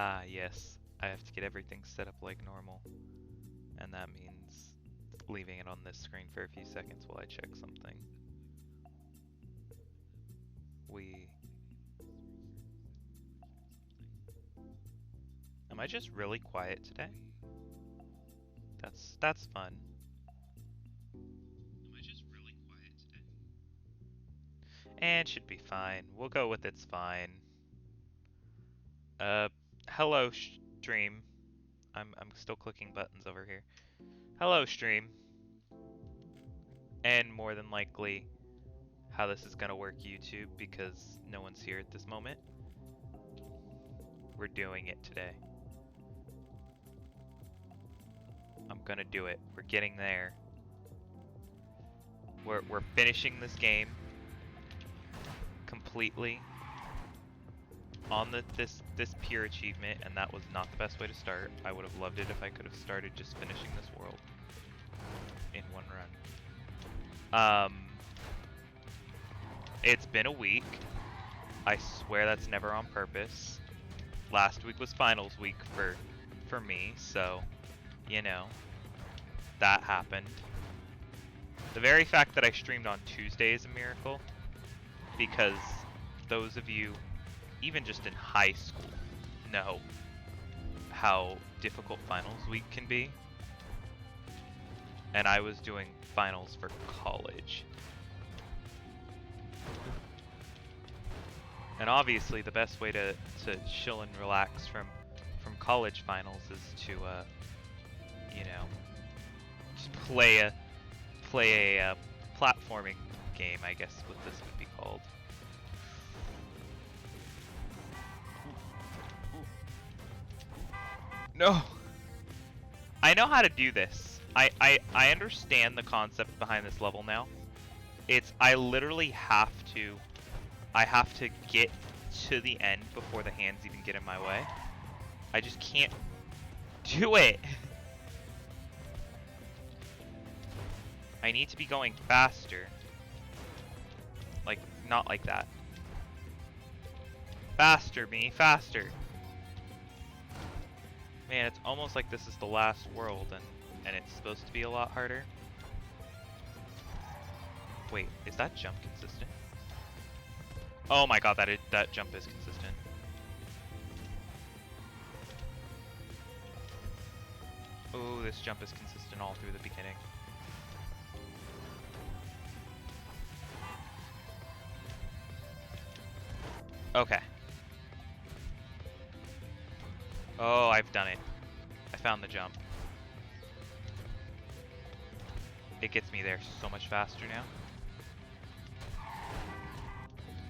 Ah, yes. I have to get everything set up like normal. And that means leaving it on this screen for a few seconds while I check something. Am I just really quiet today? That's fun. Am I just really quiet today? And should be fine. We'll go with it's fine. Uh, hello stream. I'm still clicking buttons over here. Hello stream. And more than likely how this is gonna work YouTube because no one's here at this moment. We're doing it today. I'm gonna do it. We're getting there. We're finishing this game completely on this pure achievement, and that was not the best way to start. I would have loved it if I could have started just finishing this world in one run. It's been a week. I swear that's never on purpose. Last week was finals week for me, so you know, that happened. The very fact that I streamed on Tuesday is a miracle, because those of you, even just in high school, know how difficult finals week can be. And I was doing finals for college. And obviously the best way to chill and relax from college finals is to, you know, just play a platforming game, I guess what this would be called. No! I know how to do this. I understand the concept behind this level now. I literally have to get to the end before the hands even get in my way. I just can't do it. I need to be going faster. Like, not like that. Faster, me, faster. Man, it's almost like this is the last world, and it's supposed to be a lot harder. Wait, is that jump consistent? Oh my god, that jump is consistent. Oh, this jump is consistent all through the beginning. Okay. Oh, I've done it. I found the jump. It gets me there so much faster now.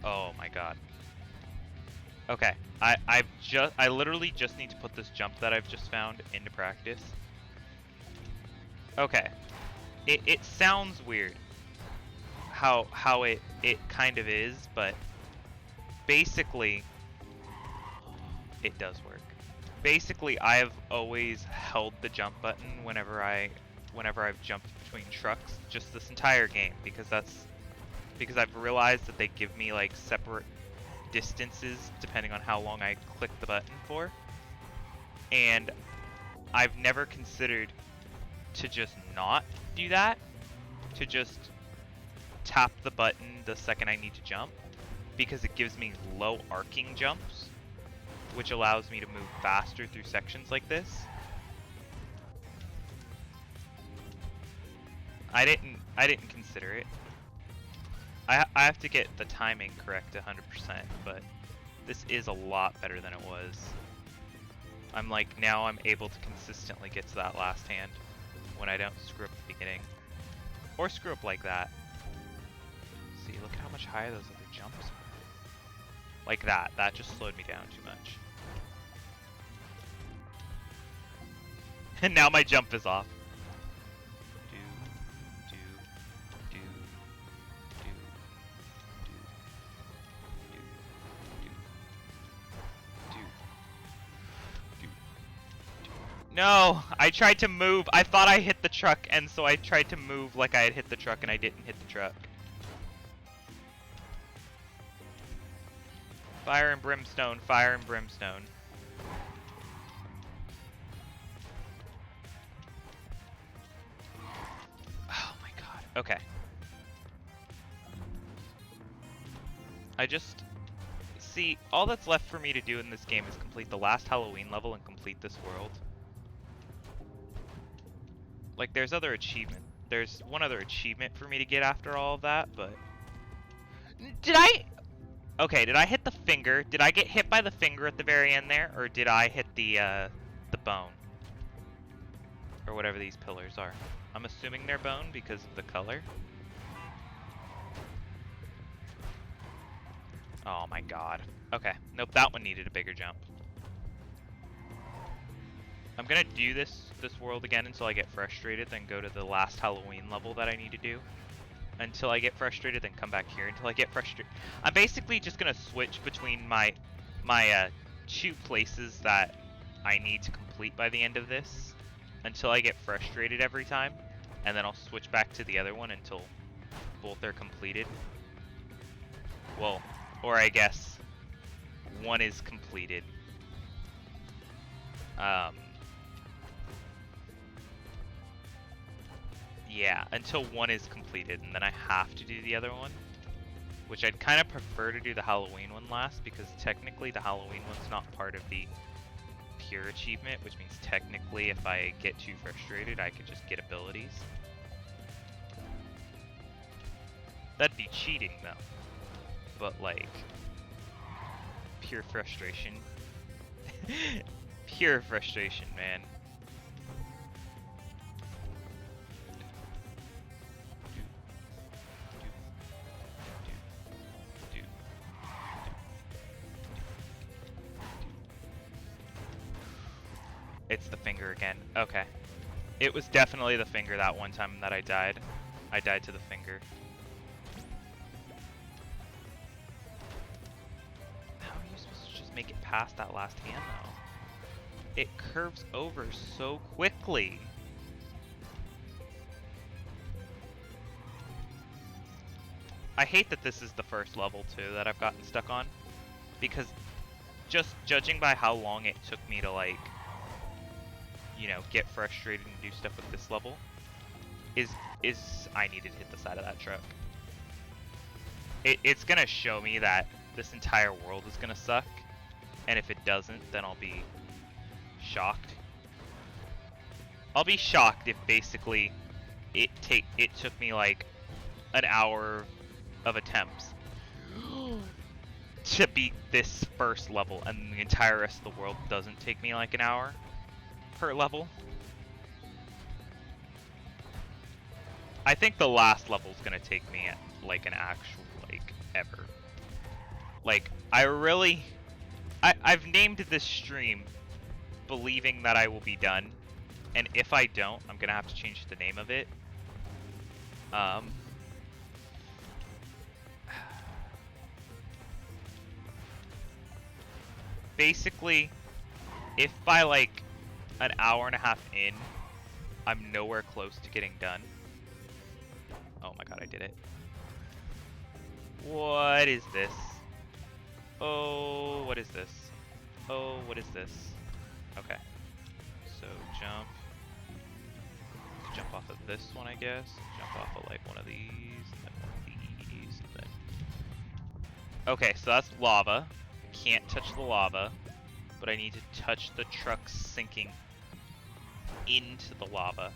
Oh my god. Okay, I literally just need to put this jump that I've just found into practice. Okay. It sounds weird how it kind of is, but basically it does work. Basically, I have always held the jump button whenever I've jumped between trucks just this entire game, because I've realized that they give me like separate distances depending on how long I click the button for. And I've never considered to just not do that, to just tap the button the second I need to jump, because it gives me low arcing jumps, which allows me to move faster through sections like this. I didn't consider it. I have to get the timing correct 100%, but this is a lot better than it was. I'm like, now I'm able to consistently get to that last hand when I don't screw up the beginning. Or screw up like that. See, look at how much higher those other jumps are. Like that. That just slowed me down too much. And now my jump is off. No! I tried to move. I thought I hit the truck, and so I tried to move like I had hit the truck, and I didn't hit the truck. Fire and brimstone, fire and brimstone. Okay. I just... See, all that's left for me to do in this game is complete the last Halloween level and complete this world. Like, there's other achievement. There's one other achievement for me to get after all of that, but... Did I... Okay, did I hit the finger? Did I get hit by the finger at the very end there? Or did I hit the bone? Or whatever these pillars are. I'm assuming they're bone because of the color. Oh my god. Okay, nope, that one needed a bigger jump. I'm gonna do this world again until I get frustrated, then go to the last Halloween level that I need to do. Until I get frustrated, then come back here until I get frustrated. I'm basically just gonna switch between my two places that I need to complete by the end of this until I get frustrated every time, and then I'll switch back to the other one until both are completed. Well, or I guess one is completed. Yeah, until one is completed, and then I have to do the other one. Which I'd kind of prefer to do the Halloween one last, because technically the Halloween one's not part of the pure achievement, which means technically if I get too frustrated, I could just get abilities. That'd be cheating, though. But, like, pure frustration. Pure frustration, man. It's the finger again. Okay. It was definitely the finger that one time that I died. I died to the finger. How are you supposed to just make it past that last hand, though? It curves over so quickly. I hate that this is the first level, too, that I've gotten stuck on. Because just judging by how long it took me to, like, you know, get frustrated and do stuff with this level, is I needed to hit the side of that truck. It's gonna show me that this entire world is gonna suck, and if it doesn't, then I'll be shocked. I'll be shocked if basically it took me like an hour of attempts to beat this first level, and the entire rest of the world doesn't take me like an hour per level. I think the last level's gonna take me at like an actual like ever. Like I've named this stream believing that I will be done, and if I don't, I'm gonna have to change the name of it. Basically, if by like an hour and a half in, I'm nowhere close to getting done. Oh my god, I did it. What is this? Oh, what is this? Oh, what is this? Okay. So jump. Jump off of this one, I guess. Jump off of like one of these, and then one of these, and then... Okay, so that's lava. Can't touch the lava, but I need to touch the truck sinking into the lava.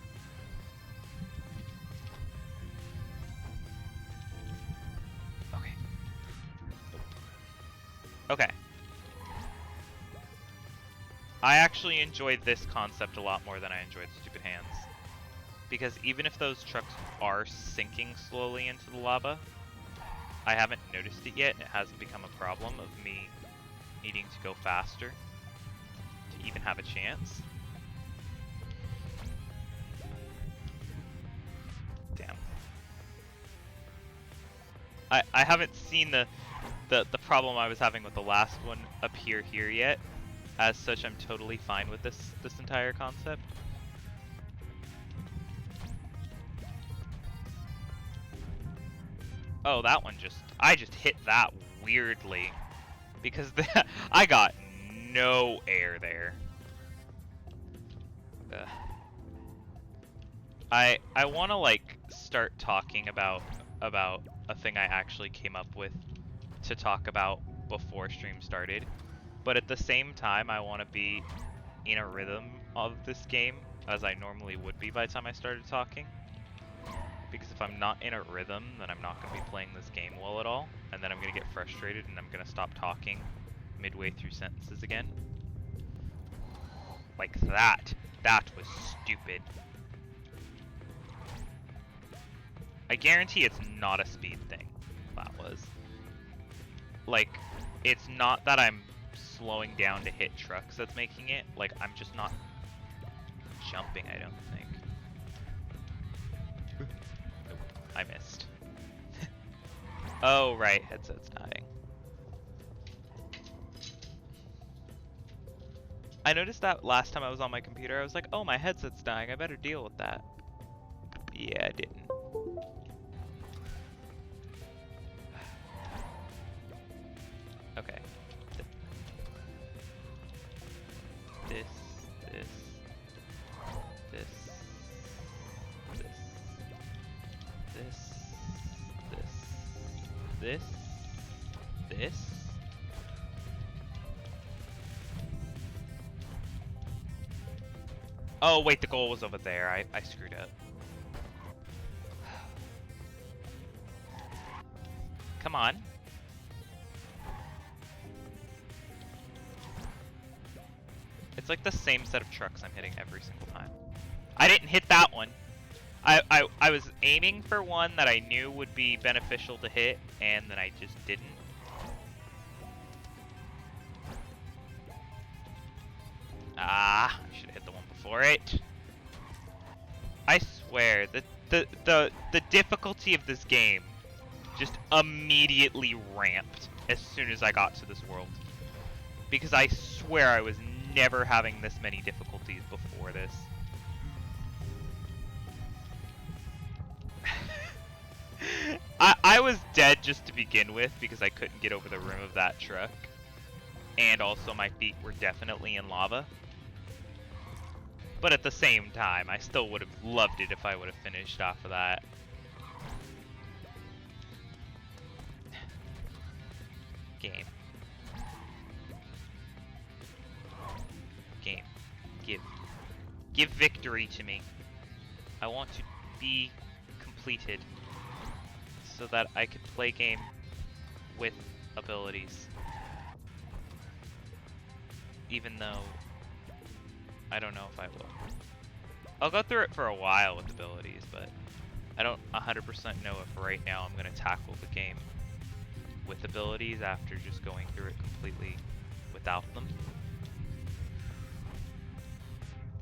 Okay. Okay. I actually enjoyed this concept a lot more than I enjoyed Stupid Hands. Because even if those trucks are sinking slowly into the lava, I haven't noticed it yet, and it hasn't become a problem of me needing to go faster to even have a chance. Damn. I haven't seen the problem I was having with the last one appear here yet. As such, I'm totally fine with this entire concept. Oh, that one I just hit that weirdly. Because I got no air there. Ugh. I want to like start talking about a thing I actually came up with to talk about before stream started. But at the same time, I want to be in a rhythm of this game, as I normally would be by the time I started talking. Because if I'm not in a rhythm, then I'm not going to be playing this game well at all, and then I'm going to get frustrated and I'm going to stop talking midway through sentences again. Like that. That was stupid. I guarantee it's not a speed thing. That was. Like, it's not that I'm slowing down to hit trucks that's making it. Like, I'm just not jumping, I don't think. Nope, I missed. Oh, right, headset's dying. I noticed that last time I was on my computer, I was like, oh, my headset's dying, I better deal with that. Yeah, I didn't. Okay. This, this, this, this, this. Oh, wait, the goal was over there. I screwed up. Come on. It's like the same set of trucks I'm hitting every single time. I didn't hit that one. I was aiming for one that I knew would be beneficial to hit, and then I just didn't. Ah, I should have hit the one before it. I swear, the difficulty of this game just immediately ramped as soon as I got to this world. Because I swear I was never having this many difficulties before this. I was dead just to begin with because I couldn't get over the rim of that truck. And also my feet were definitely in lava. But at the same time, I still would have loved it if I would have finished off of that. Game. Game. Give victory to me. I want to be completed so that I could play game with abilities. Even though I don't know if I will. I'll go through it for a while with abilities, but I don't 100% know if right now I'm going to tackle the game with abilities after just going through it completely without them.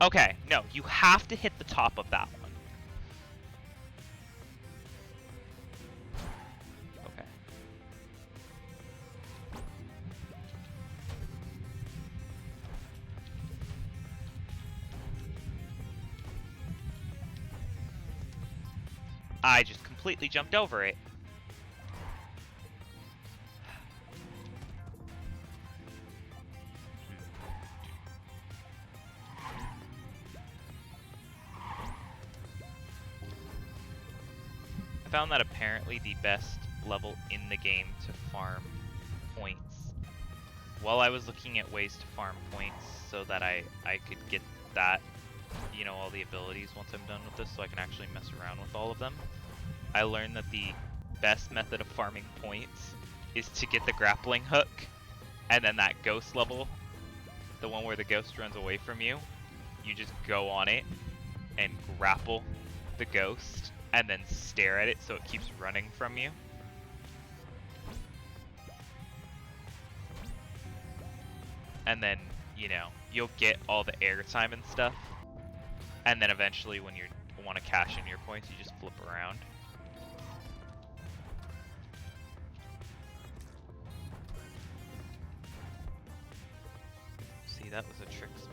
Okay, no, you have to hit the top of that one. Okay. I just completely jumped over it. I found that apparently the best level in the game to farm points, while I was looking at ways to farm points so that I could get that, you know, all the abilities once I'm done with this, so I can actually mess around with all of them. I learned that the best method of farming points is to get the grappling hook, and then that ghost level, the one where the ghost runs away from you, you just go on it and grapple the ghost, and then stare at it so it keeps running from you. And then, you know, you'll get all the airtime and stuff. And then eventually when you want to cash in your points, you just flip around. See, that was a trick spin.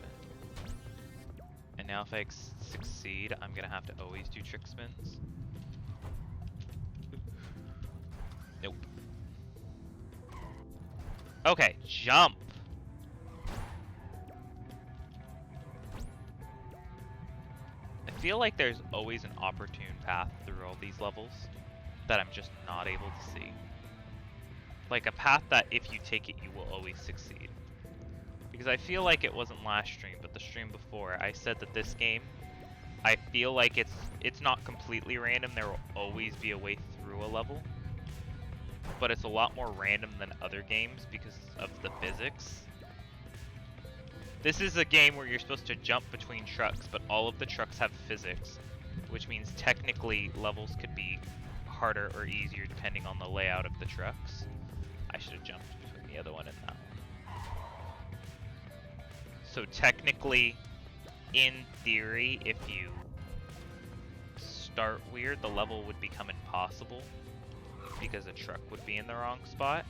And now if I succeed, I'm gonna have to always do trick spins. Nope. Okay, jump! I feel like there's always an opportune path through all these levels that I'm just not able to see. Like a path that if you take it, you will always succeed. Because I feel like it wasn't last stream, but the stream before, I said that this game, I feel like it's not completely random. There will always be a way through a level. But it's a lot more random than other games because of the physics. This is a game where you're supposed to jump between trucks, but all of the trucks have physics, which means technically levels could be harder or easier depending on the layout of the trucks. I should have jumped between the other one and that one. So technically, in theory, if you start weird, the level would become impossible because a truck would be in the wrong spot.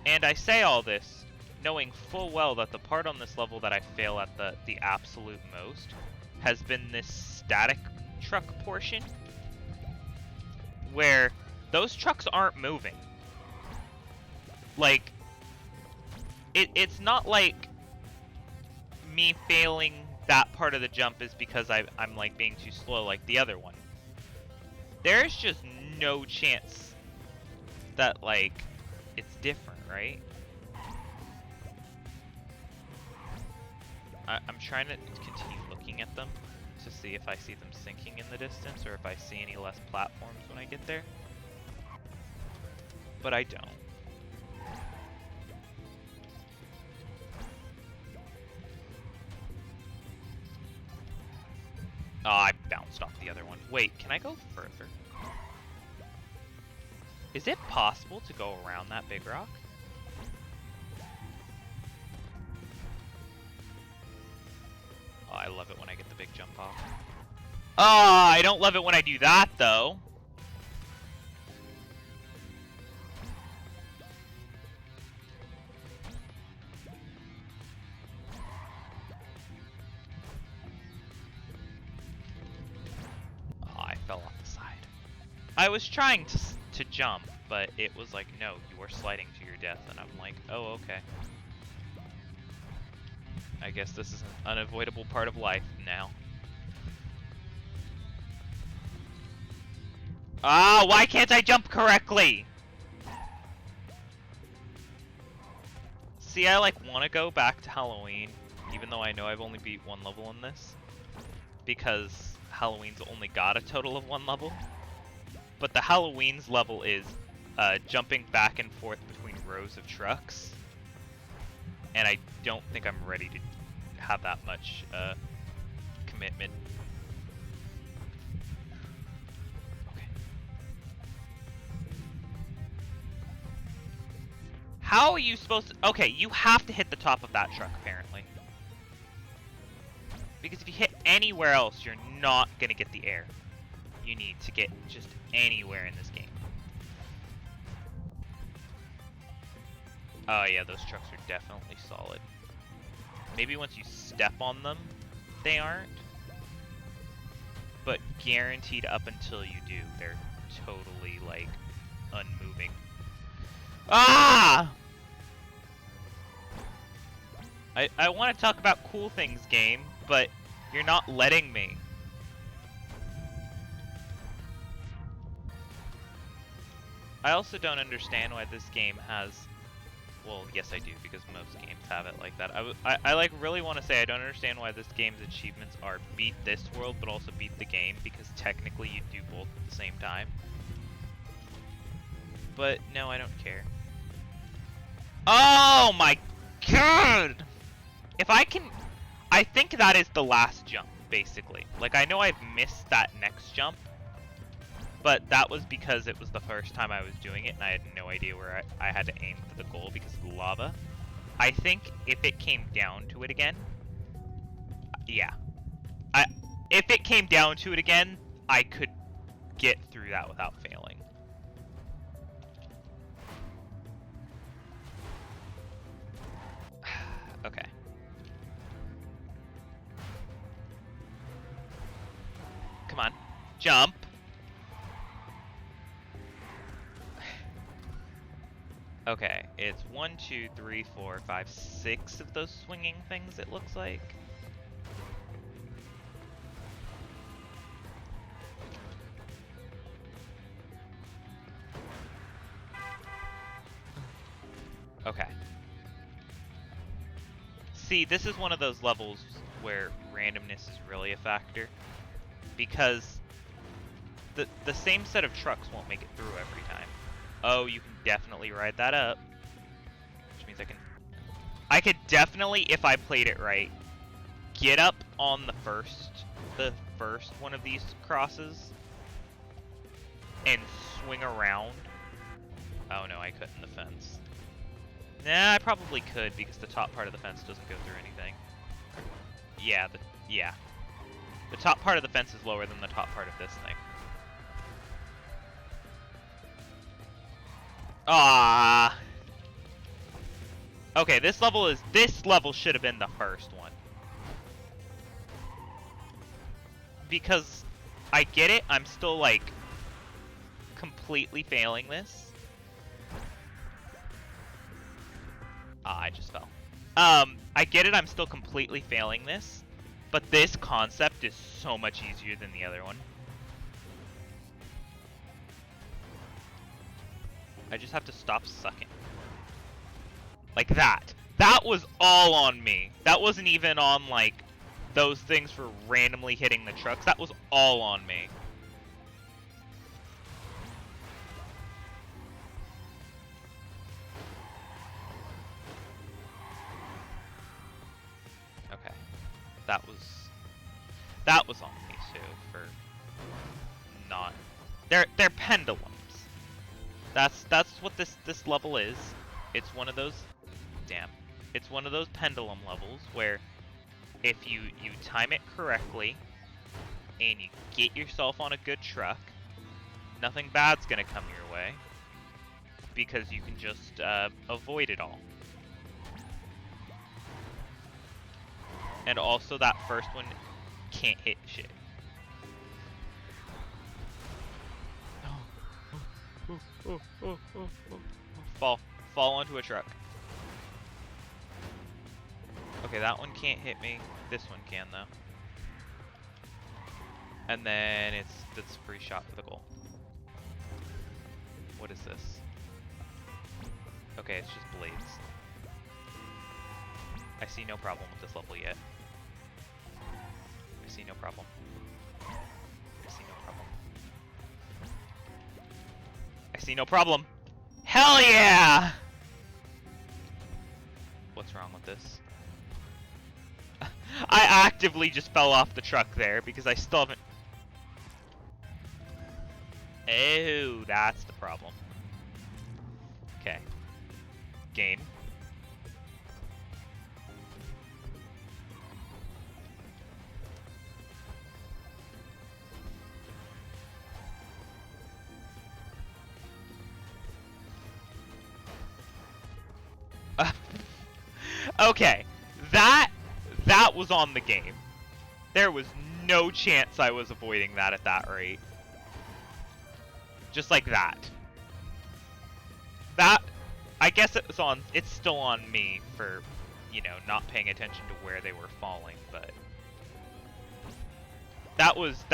And I say all this knowing full well that the part on this level that I fail at the absolute most has been this static truck portion where those trucks aren't moving. Like, it's not like me failing that part of the jump is because I'm like being too slow like the other one. There's just no chance that like it's different, right? I'm trying to continue looking at them to see if I see them sinking in the distance or if I see any less platforms when I get there. But I don't. Oh, I bounced off the other one. Wait, can I go further? Is it possible to go around that big rock? Oh, I love it when I get the big jump off. Oh, I don't love it when I do that, though. Oh, I fell off the side. I was trying to jump, but it was like, no, you are sliding to your death, and I'm like, oh, okay. I guess this is an unavoidable part of life now. Ah, why can't I jump correctly? See, I like want to go back to Halloween, even though I know I've only beat one level in this, because Halloween's only got a total of one level. But the Halloween's level is jumping back and forth between rows of trucks, and I don't think I'm ready to have that much commitment. Okay. How are you supposed to... Okay, you have to hit the top of that truck, apparently. Because if you hit anywhere else, you're not going to get the air you need to get just anywhere in this game. Oh yeah, those trucks are definitely solid. Maybe once you step on them, they aren't. But guaranteed up until you do, they're totally, like, unmoving. Ah! I want to talk about cool things, game, but you're not letting me. I also don't understand why this game has... Well, yes I do, because most games have it like that. I like really want to say I don't understand why this game's achievements are beat this world, but also beat the game, because technically you do both at the same time. But no, I don't care. Oh my god! If I can... I think that is the last jump, basically. Like, I know I've missed that next jump, but that was because it was the first time I was doing it and I had no idea where I had to aim for the goal because of the lava. I think if it came down to it again, yeah. If it came down to it again, I could get through that without failing. Okay. Come on. Jump. Okay, it's 1, 2, 3, 4, 5, 6 of those swinging things, it looks like. Okay. See, this is one of those levels where randomness is really a factor, because the same set of trucks won't make it through every time. Oh, you can definitely ride that up, which means I could definitely, if I played it right, get up on the first one of these crosses and swing around. Oh no, I couldn't, the fence. Nah, I probably could because the top part of the fence doesn't go through anything. Yeah, the top part of the fence is lower than the top part of this thing. Ah. Okay, this level should have been the first one. Because I get it, I'm still like completely failing this. Ah, I just fell. I get it, I'm still completely failing this, but this concept is so much easier than the other one. I just have to stop sucking. Like that. That was all on me. That wasn't even on, like, those things for randomly hitting the trucks. That was all on me. Okay. That was on me, too, for not... They're pendulums. That's what this level is. It's one of those... Damn. It's one of those pendulum levels where if you time it correctly and you get yourself on a good truck, nothing bad's gonna come your way because you can just avoid it all. And also that first one can't hit shit. Fall onto a truck. Okay, that one can't hit me. This one can, though. And then that's a free shot for the goal. What is this? Okay, it's just blades. I see no problem with this level yet. I see no problem. I see no problem. I see no problem. Hell yeah! What's wrong with this? I actively just fell off the truck there because I still haven't... Oh, that's the problem. Okay. Game. Okay. That was on the game. There was no chance I was avoiding that at that rate. Just like that. That, I guess it's still on me for, you know, not paying attention to where they were falling, but that was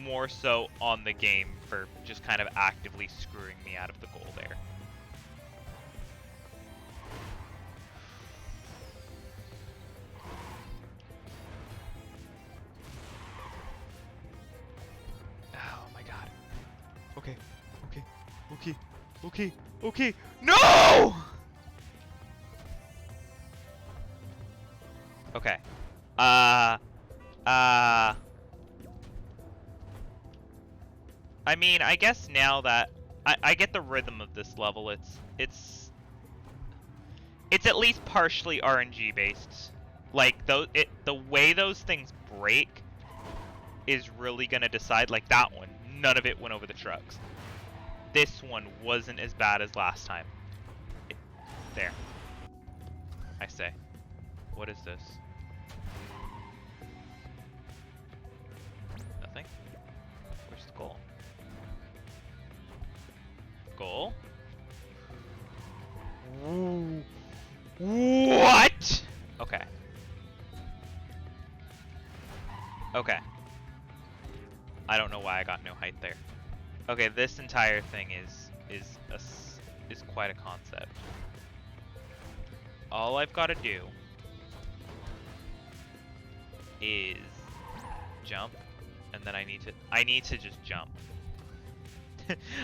more so on the game for just kind of actively screwing me out of the goal there. Okay. No! Okay. I mean, I guess now that I get the rhythm of this level, it's at least partially RNG based. Like the way those things break is really gonna decide. Like that one, none of it went over the trucks. This one wasn't as bad as last time. There. I say. What is this? Nothing? Where's the goal? Goal? What? Okay. Okay. I don't know why I got no height there. Okay, this entire thing is quite a concept. All I've got to do is jump, and then I need to just jump.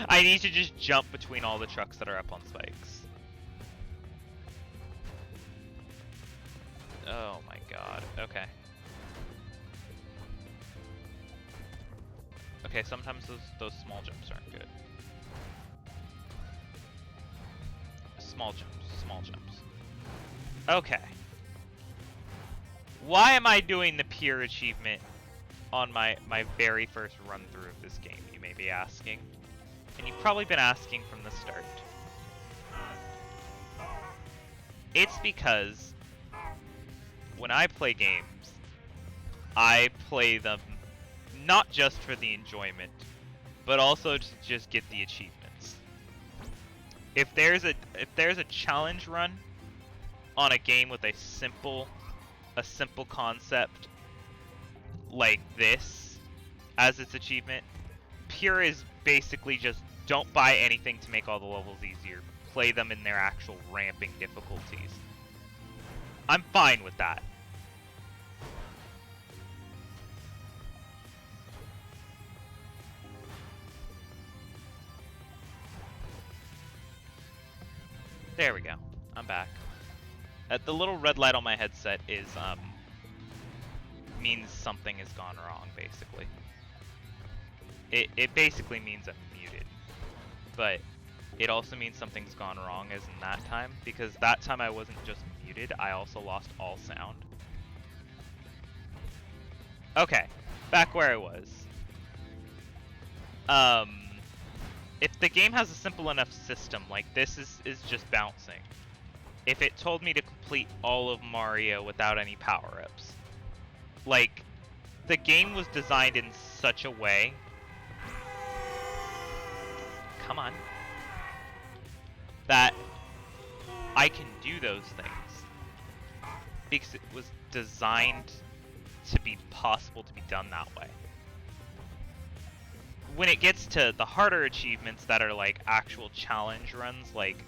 I need to just jump between all the trucks that are up on spikes. Oh my god. Okay. Okay, sometimes those small jumps aren't good. Small jumps. Okay. Why am I doing the pure achievement on my very first run through of this game, you may be asking? And you've probably been asking from the start. It's because when I play games, I play them not just for the enjoyment, but also to just get the achievements. If there's a challenge run on a game with a simple concept like this as its achievement, pure is basically just don't buy anything to make all the levels easier. Play them in their actual ramping difficulties. I'm fine with that. There we go. I'm back. The little red light on my headset is means something has gone wrong, basically. It basically means I'm muted. But it also means something's gone wrong as in that time, because that time I wasn't just muted, I also lost all sound. Okay, back where I was. If the game has a simple enough system, like this is just bouncing. If it told me to complete all of Mario without any power-ups. Like, the game was designed in such a way... Come on. That I can do those things. Because it was designed to be possible to be done that way. When it gets to the harder achievements that are like actual challenge runs, like,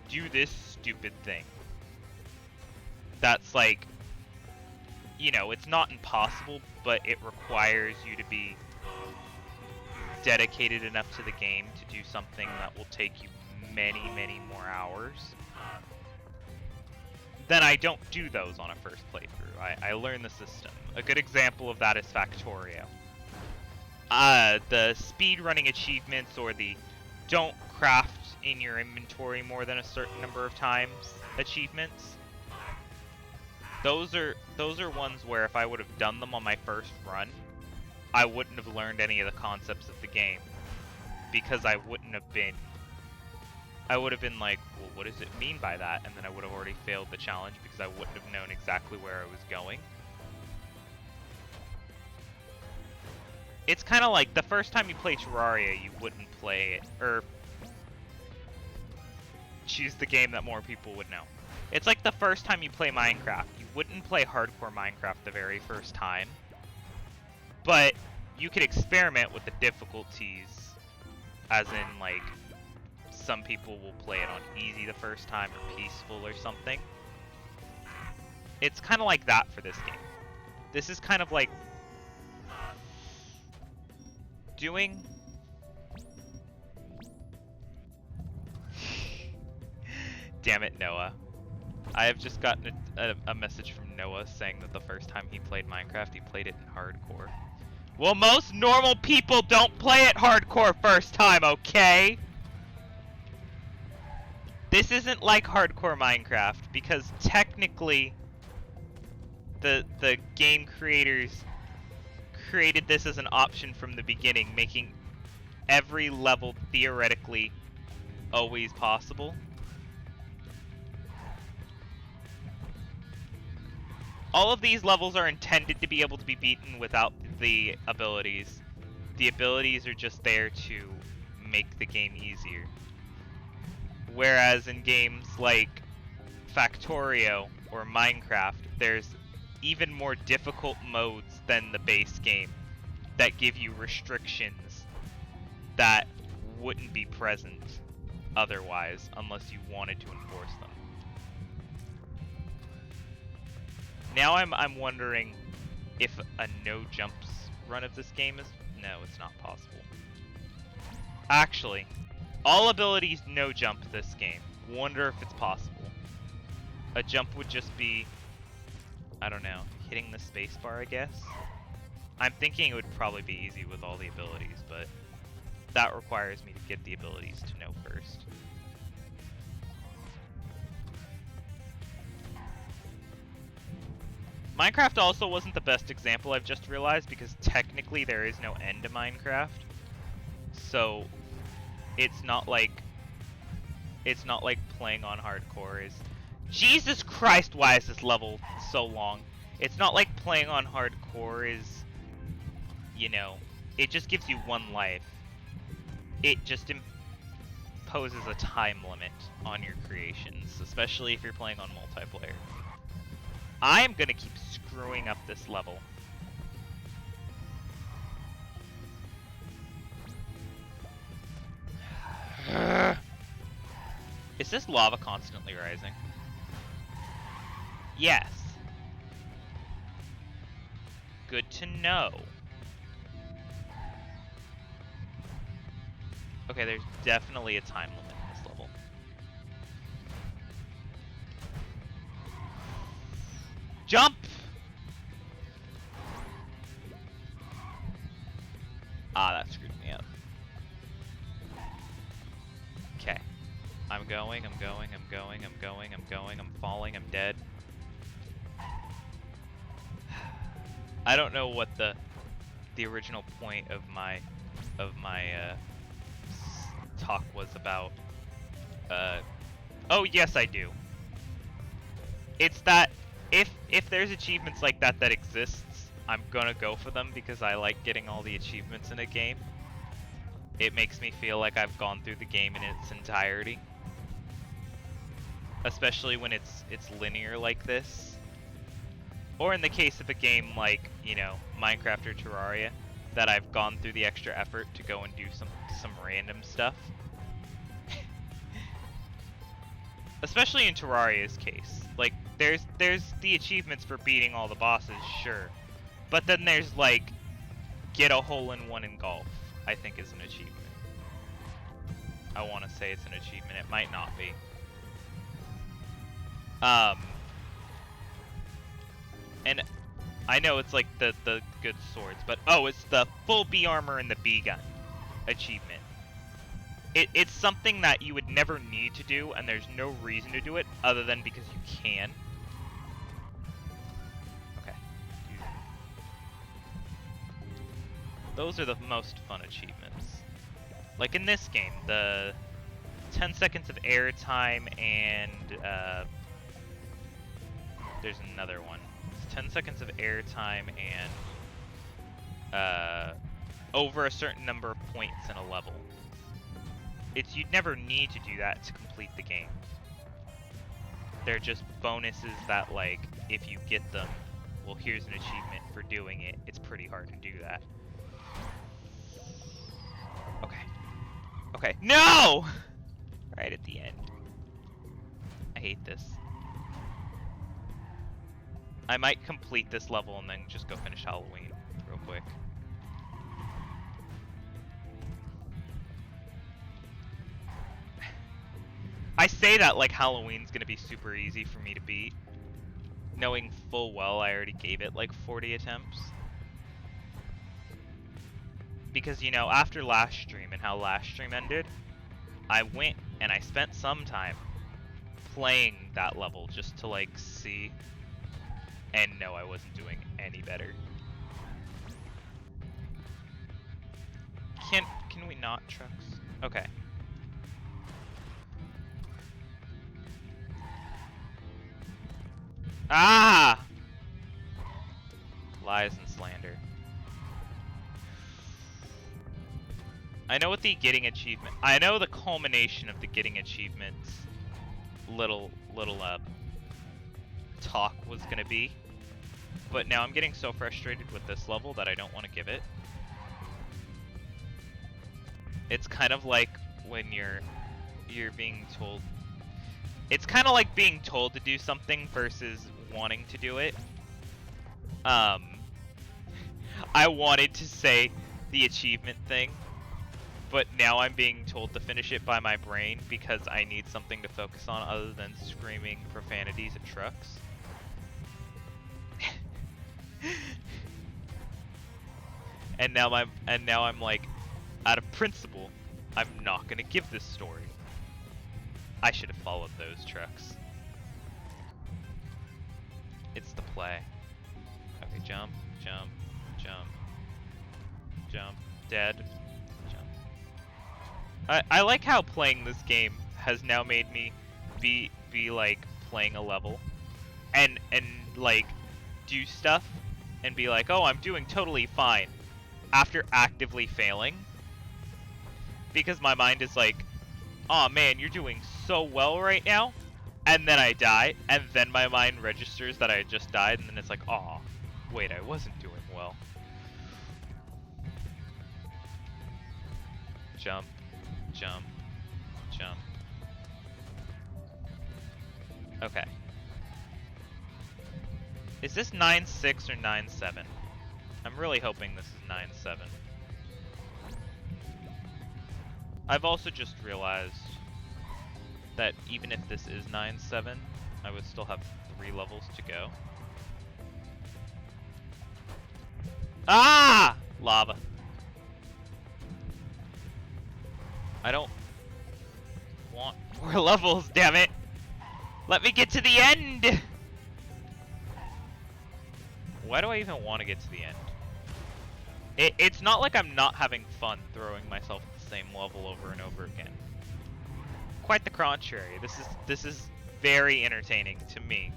do this stupid thing. That's like, you know, it's not impossible, but it requires you to be dedicated enough to the game to do something that will take you many, many more hours. Then I don't do those on a first playthrough. I learn the system. A good example of that is Factorio. The speedrunning achievements or the don't craft in your inventory more than a certain number of times achievements. Those are ones where if I would have done them on my first run, I wouldn't have learned any of the concepts of the game. Because I would have been like, well, what does it mean by that? And then I would have already failed the challenge because I wouldn't have known exactly where I was going. It's kind of like the first time you play Terraria, you wouldn't play it, or choose the game that more people would know. It's like the first time you play Minecraft. You wouldn't play hardcore Minecraft the very first time, but you could experiment with the difficulties, as in, like, some people will play it on easy the first time, or peaceful, or something. It's kind of like that for this game. This is kind of like doing... Damn it, Noah. I have just gotten a message from Noah saying that the first time he played Minecraft, he played it in hardcore. Well, most normal people don't play it hardcore first time, okay? This isn't like hardcore Minecraft, because technically the game creators created this as an option from the beginning, making every level theoretically always possible. All of these levels are intended to be able to be beaten without the abilities. The abilities are just there to make the game easier. Whereas in games like Factorio or Minecraft, there's even more difficult modes than the base game that give you restrictions that wouldn't be present otherwise unless you wanted to enforce them. Now I'm wondering if a no jumps run of this game is... No, it's not possible. Actually, all abilities no jump this game. Wonder if it's possible. A jump would just be, I don't know, hitting the spacebar, I guess? I'm thinking it would probably be easy with all the abilities, but that requires me to get the abilities to know first. Minecraft also wasn't the best example, I've just realized, because technically there is no end to Minecraft. So it's not like playing on hardcore is... Jesus Christ, why is this level so long? It's not like playing on hardcore is, you know, it just gives you one life. It just imposes a time limit on your creations, especially if you're playing on multiplayer. I am gonna keep screwing up this level. Is this lava constantly rising? Yes. Good to know. Okay, there's definitely a time limit in this level. Jump! Ah, that screwed me up. Okay. I'm going, I'm falling, I'm dead. I don't know what the original point of my talk was about. Oh yes, I do. It's that if there's achievements like that that exists, I'm gonna go for them because I like getting all the achievements in a game. It makes me feel like I've gone through the game in its entirety. Especially when it's linear like this. Or in the case of a game like, you know, Minecraft or Terraria, that I've gone through the extra effort to go and do some random stuff. Especially in Terraria's case. Like, there's the achievements for beating all the bosses, sure. But then there's like, get a hole-in-one in golf, I think is an achievement. I want to say it's an achievement, it might not be. And I know it's like the good swords, but oh, it's the full B armor and the B gun achievement. It's something that you would never need to do, and there's no reason to do it other than because you can. Okay. Those are the most fun achievements. Like in this game, the 10 seconds of airtime and there's another one. 10 seconds of airtime and over a certain number of points in a level. You'd never need to do that to complete the game. They're just bonuses that, like, if you get them, well, here's an achievement for doing it. It's pretty hard to do that. Okay. Okay. No! Right at the end. I hate this. I might complete this level and then just go finish Halloween real quick. I say that like Halloween's gonna be super easy for me to beat, knowing full well I already gave it like 40 attempts. Because, you know, after last stream and how last stream ended, I went and I spent some time playing that level just to like see. And no, I wasn't doing any better. Can we not, trucks? Okay. Ah! Lies and slander. I know what the getting achievement. I know the culmination of the getting achievements little talk was gonna be. But now I'm getting so frustrated with this level that I don't want to give it. It's kind of like when you're being told. It's kind of like being told to do something versus wanting to do it. I wanted to say the achievement thing, but now I'm being told to finish it by my brain because I need something to focus on other than screaming profanities at trucks. And now I'm like, out of principle, I'm not gonna give this story. I should have followed those trucks. It's the play. Okay, jump, jump, jump, jump, dead, jump. I like how playing this game has now made me be like playing a level and like do stuff and be like, oh, I'm doing totally fine after actively failing, because my mind is like, oh man, you're doing so well right now, and then I die, and then my mind registers that I just died, and then it's like, oh, wait, I wasn't doing well. Jump, jump, jump. Okay. Is this 9-6 or 9-7? I'm really hoping this is 9-7. I've also just realized that even if this is 9-7, I would still have 3 levels to go. Ah! Lava. I don't want more levels, damn it! Let me get to the end! Why do I even want to get to the end? It's not like I'm not having fun throwing myself at the same level over and over again. Quite the contrary. This is very entertaining to me.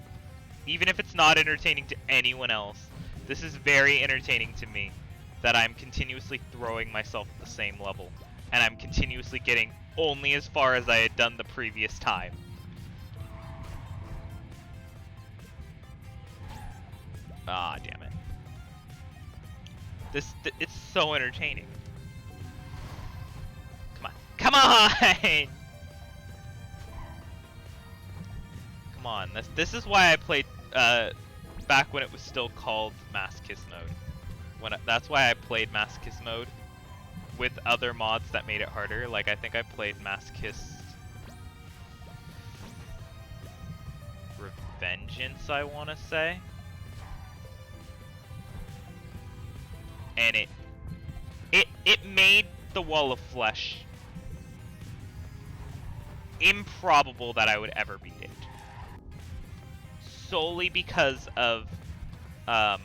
Even if it's not entertaining to anyone else, this is very entertaining to me that I'm continuously throwing myself at the same level, and I'm continuously getting only as far as I had done the previous time. Ah, damn it. It's so entertaining. Come on. Come on! Come on. This is why I played back when it was still called Masochist mode. That's why I played Masochist mode with other mods that made it harder. Like, I think I played Masochist Revengeance, I want to say. And it made the Wall of Flesh improbable that I would ever beat it. Solely because of the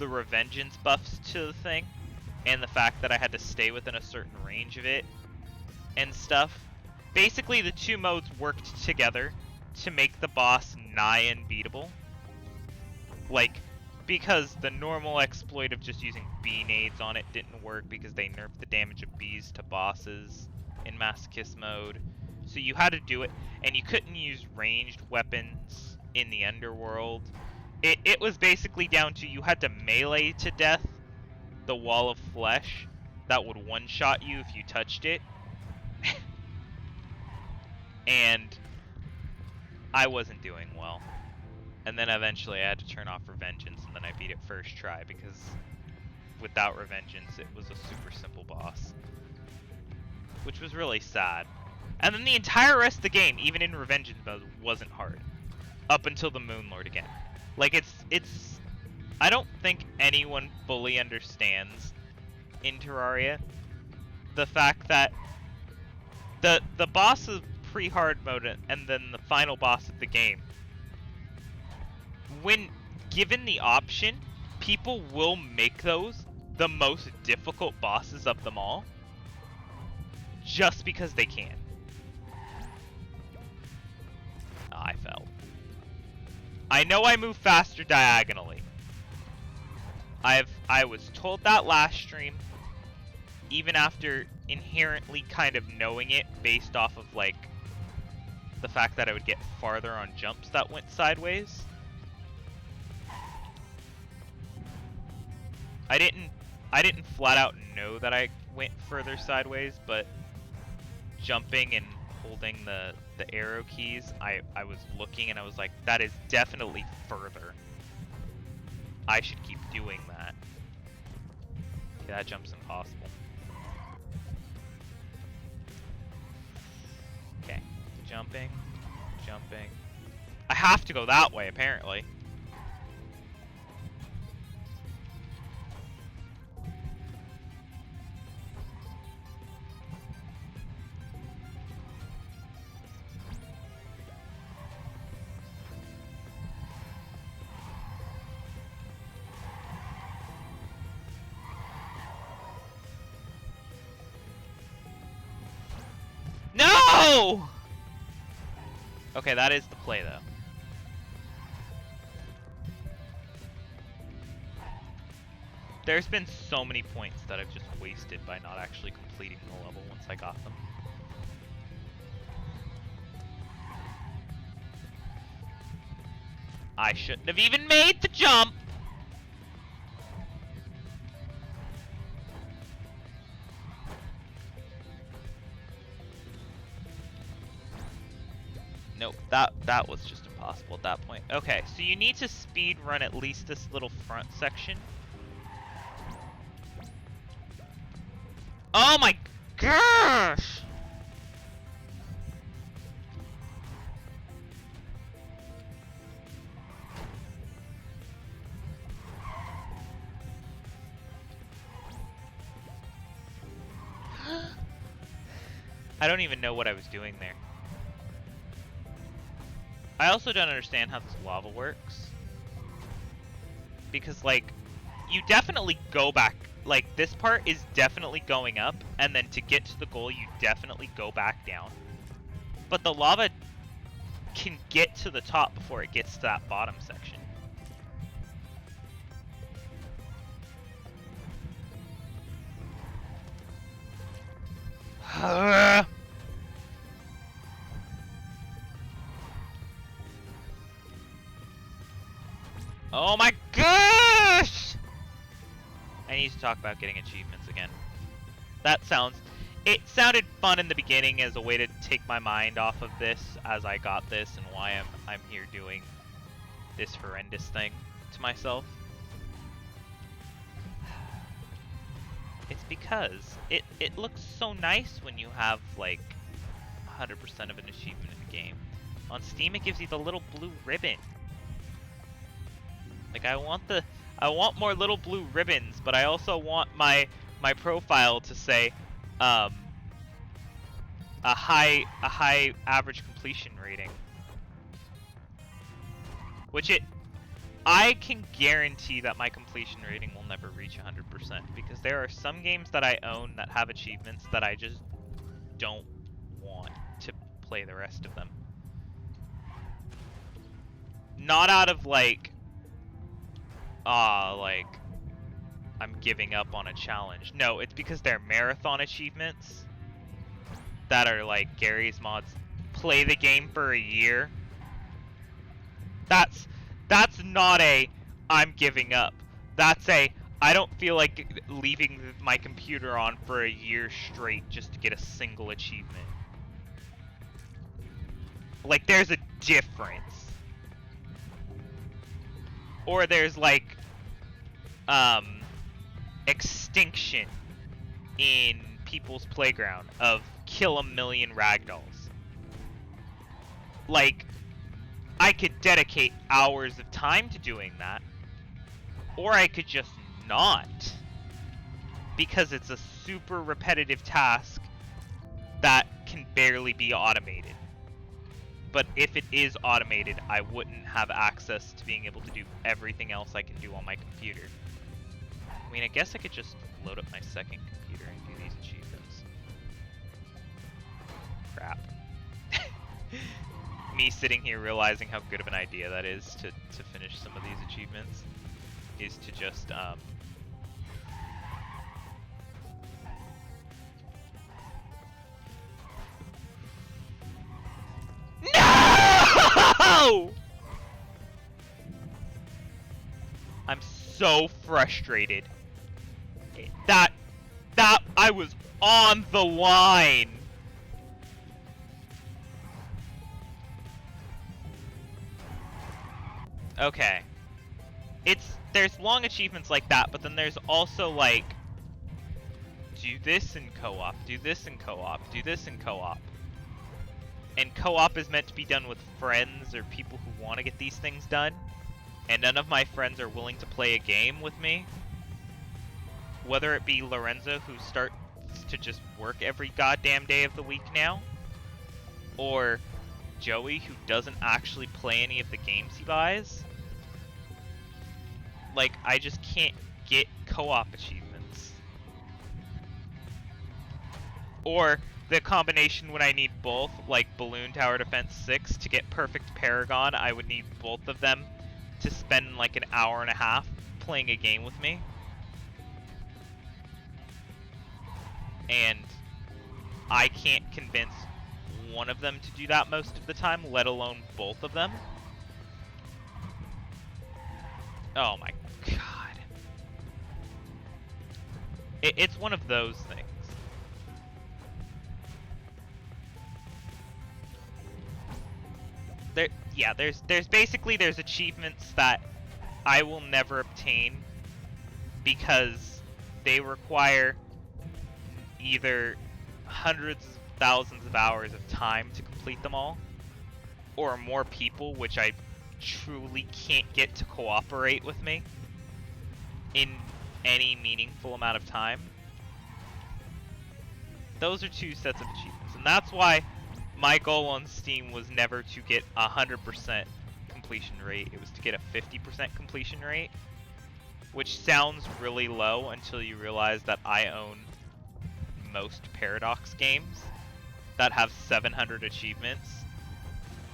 Revengeance buffs to the thing, and the fact that I had to stay within a certain range of it and stuff. Basically, the two modes worked together to make the boss nigh unbeatable. Like, because the normal exploit of just using bee nades on it didn't work because they nerfed the damage of bees to bosses in Masochist mode. So you had to do it, and you couldn't use ranged weapons in the underworld. It was basically down to you had to melee to death the Wall of Flesh that would one-shot you if you touched it. And I wasn't doing well. And then eventually I had to turn off Revengeance, and then I beat it first try, because without Revengeance it was a super simple boss. Which was really sad. And then the entire rest of the game, even in Revengeance mode, wasn't hard. Up until the Moon Lord again. Like, it's I don't think anyone fully understands in Terraria the fact that the boss of pre-hard mode and then the final boss of the game, when given the option, people will make those the most difficult bosses of them all just because they can. I fell. I know I move faster diagonally. I was told that last stream, even after inherently kind of knowing it based off of, like, the fact that I would get farther on jumps that went sideways. I didn't flat out know that I went further sideways, but jumping and holding the arrow keys, I was looking and I was like, that is definitely further. I should keep doing that. Okay, that jump's impossible. Okay, jumping. I have to go that way, apparently. No! Okay, that is the play, though. There's been so many points that I've just wasted by not actually completing the level once I got them. I shouldn't have even made the jump! Nope, that was just impossible at that point. Okay, so you need to speed run at least this little front section. Oh my gosh! I don't even know what I was doing there. I also don't understand how this lava works. Because, like, you definitely go back. Like, this part is definitely going up, and then to get to the goal, you definitely go back down. But the lava can get to the top before it gets to that bottom section. Oh my gosh! I need to talk about getting achievements again. It sounded fun in the beginning as a way to take my mind off of this as I got this and why I'm here doing this horrendous thing to myself. It's because it looks so nice when you have like 100% of an achievement in the game. On Steam it gives you the little blue ribbon. Like I want more little blue ribbons, but I also want my profile to say a high average completion rating. Which I can guarantee that my completion rating will never reach 100% because there are some games that I own that have achievements that I just don't want to play the rest of them. Not out of like I'm giving up on a challenge. No, it's because they're marathon achievements that are like Gary's mods. Play the game for a year. That's not a I'm giving up. That's a I don't feel like leaving my computer on for a year straight just to get a single achievement. Like there's a difference. Or there's like extinction in People's Playground of kill a million ragdolls. Like I could dedicate hours of time to doing that, or I could just not, because it's a super repetitive task that can barely be automated. But if it is automated, I wouldn't have access to being able to do everything else I can do on my computer. I mean, I guess I could just load up my second computer and do these achievements. Crap. Me sitting here realizing how good of an idea that is to finish some of these achievements is to just, No! No! I'm so frustrated. That I was on the line. Okay. There's long achievements like that, but then there's also like do this in co-op, do this in co-op, do this in co-op. And co-op is meant to be done with friends or people who want to get these things done. And none of my friends are willing to play a game with me. Whether it be Lorenzo, who starts to just work every goddamn day of the week now, or Joey, who doesn't actually play any of the games he buys. Like, I just can't get co-op achievements. Or the combination when I need both, like Balloon Tower Defense 6, to get Perfect Paragon, I would need both of them to spend like an hour and a half playing a game with me. And I can't convince one of them to do that most of the time, let alone both of them. Oh my god. It's one of those things. There's achievements that I will never obtain because they require either hundreds of thousands of hours of time to complete them all, or more people, which I truly can't get to cooperate with me in any meaningful amount of time. Those are two sets of achievements, and that's why my goal on Steam was never to get 100% completion rate. It was to get a 50% completion rate, which sounds really low until you realize that I own most Paradox games that have 700 achievements,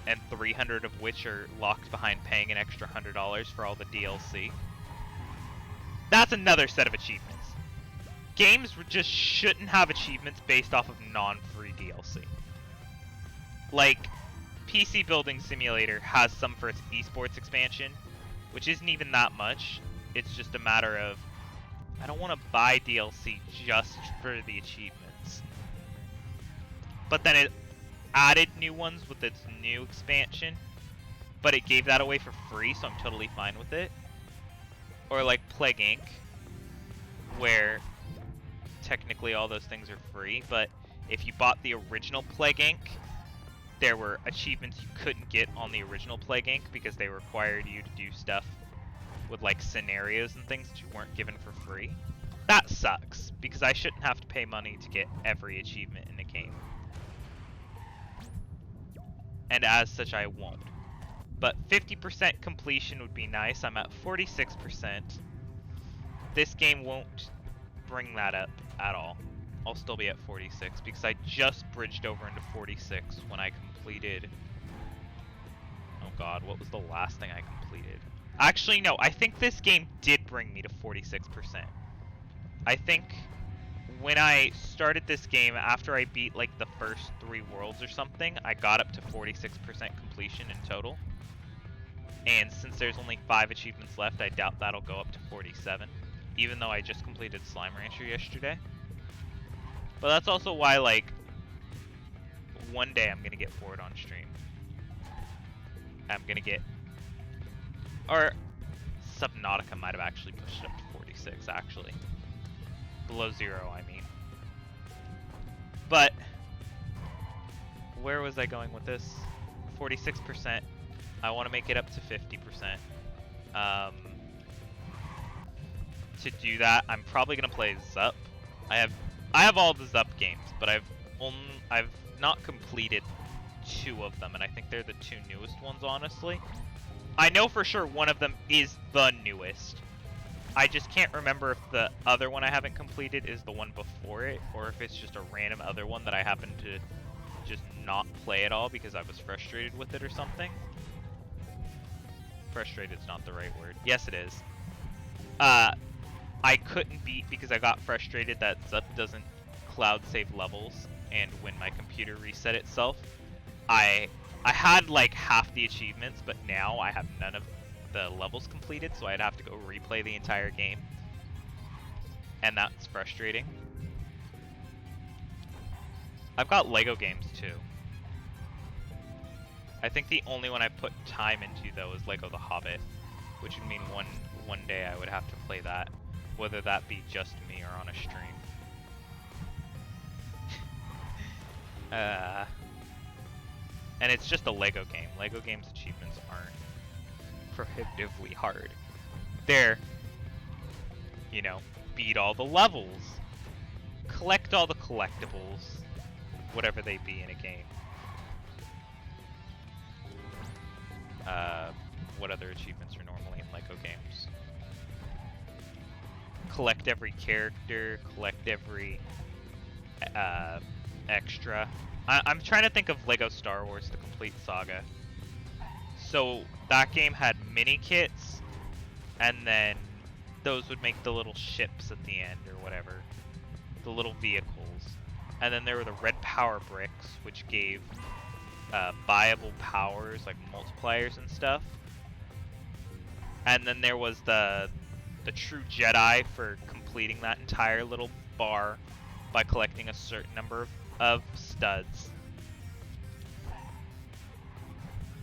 and 300 of which are locked behind paying an extra $100 for all the DLC. That's another set of achievements. Games just shouldn't have achievements based off of non-free DLC. Like, PC Building Simulator has some for its esports expansion, which isn't even that much. It's just a matter of, I don't want to buy DLC just for the achievements. But then it added new ones with its new expansion, but it gave that away for free, so I'm totally fine with it. Or like Plague Inc., where technically all those things are free, but if you bought the original Plague Inc., there were achievements you couldn't get on the original Plague Inc. because they required you to do stuff with like scenarios and things that you weren't given for free. That sucks, because I shouldn't have to pay money to get every achievement in a game. And as such, I won't. But 50% completion would be nice. I'm at 46%. This game won't bring that up at all. I'll still be at 46 because I just bridged over into 46 when I completed... Oh god, what was the last thing I completed? Actually, no, I think this game did bring me to 46%. I think when I started this game, after I beat like the first 3 worlds or something, I got up to 46% completion in total. And since there's only 5 achievements left, I doubt that'll go up to 47. Even though I just completed Slime Rancher yesterday. But that's also why, like, one day I'm gonna get Ford on stream. I'm gonna get... Or, Subnautica might have actually pushed it up to 46, actually. Below 0, I mean. But, where was I going with this? 46%. I want to make it up to 50%. To do that, I'm probably gonna play Zup. I have all the Zup games, but I've not completed 2 of them, and I think they're the 2 newest ones, honestly. I know for sure one of them is the newest. I just can't remember if the other one I haven't completed is the one before it, or if it's just a random other one that I happen to just not play at all because I was frustrated with it or something. Frustrated is not the right word. Yes, it is. I couldn't beat because I got frustrated that Zup doesn't cloud save levels, and when my computer reset itself, I I had like half the achievements, but now I have none of the levels completed, so I'd have to go replay the entire game. And that's frustrating. I've got Lego games too. I think the only one I put time into though is Lego The Hobbit, which would mean one day I would have to play that, whether that be just me or on a stream. And it's just a Lego game. Lego games achievements aren't prohibitively hard. They're, you know, beat all the levels, collect all the collectibles, whatever they be in a game. What other achievements are normally in Lego games? Collect every character, collect every extra. I'm trying to think of Lego Star Wars The Complete Saga. So that game had mini kits, and then those would make the little ships at the end or whatever, the little vehicles. And then there were the red power bricks, which gave buyable powers like multipliers and stuff. And then there was the true Jedi for completing that entire little bar by collecting a certain number of studs.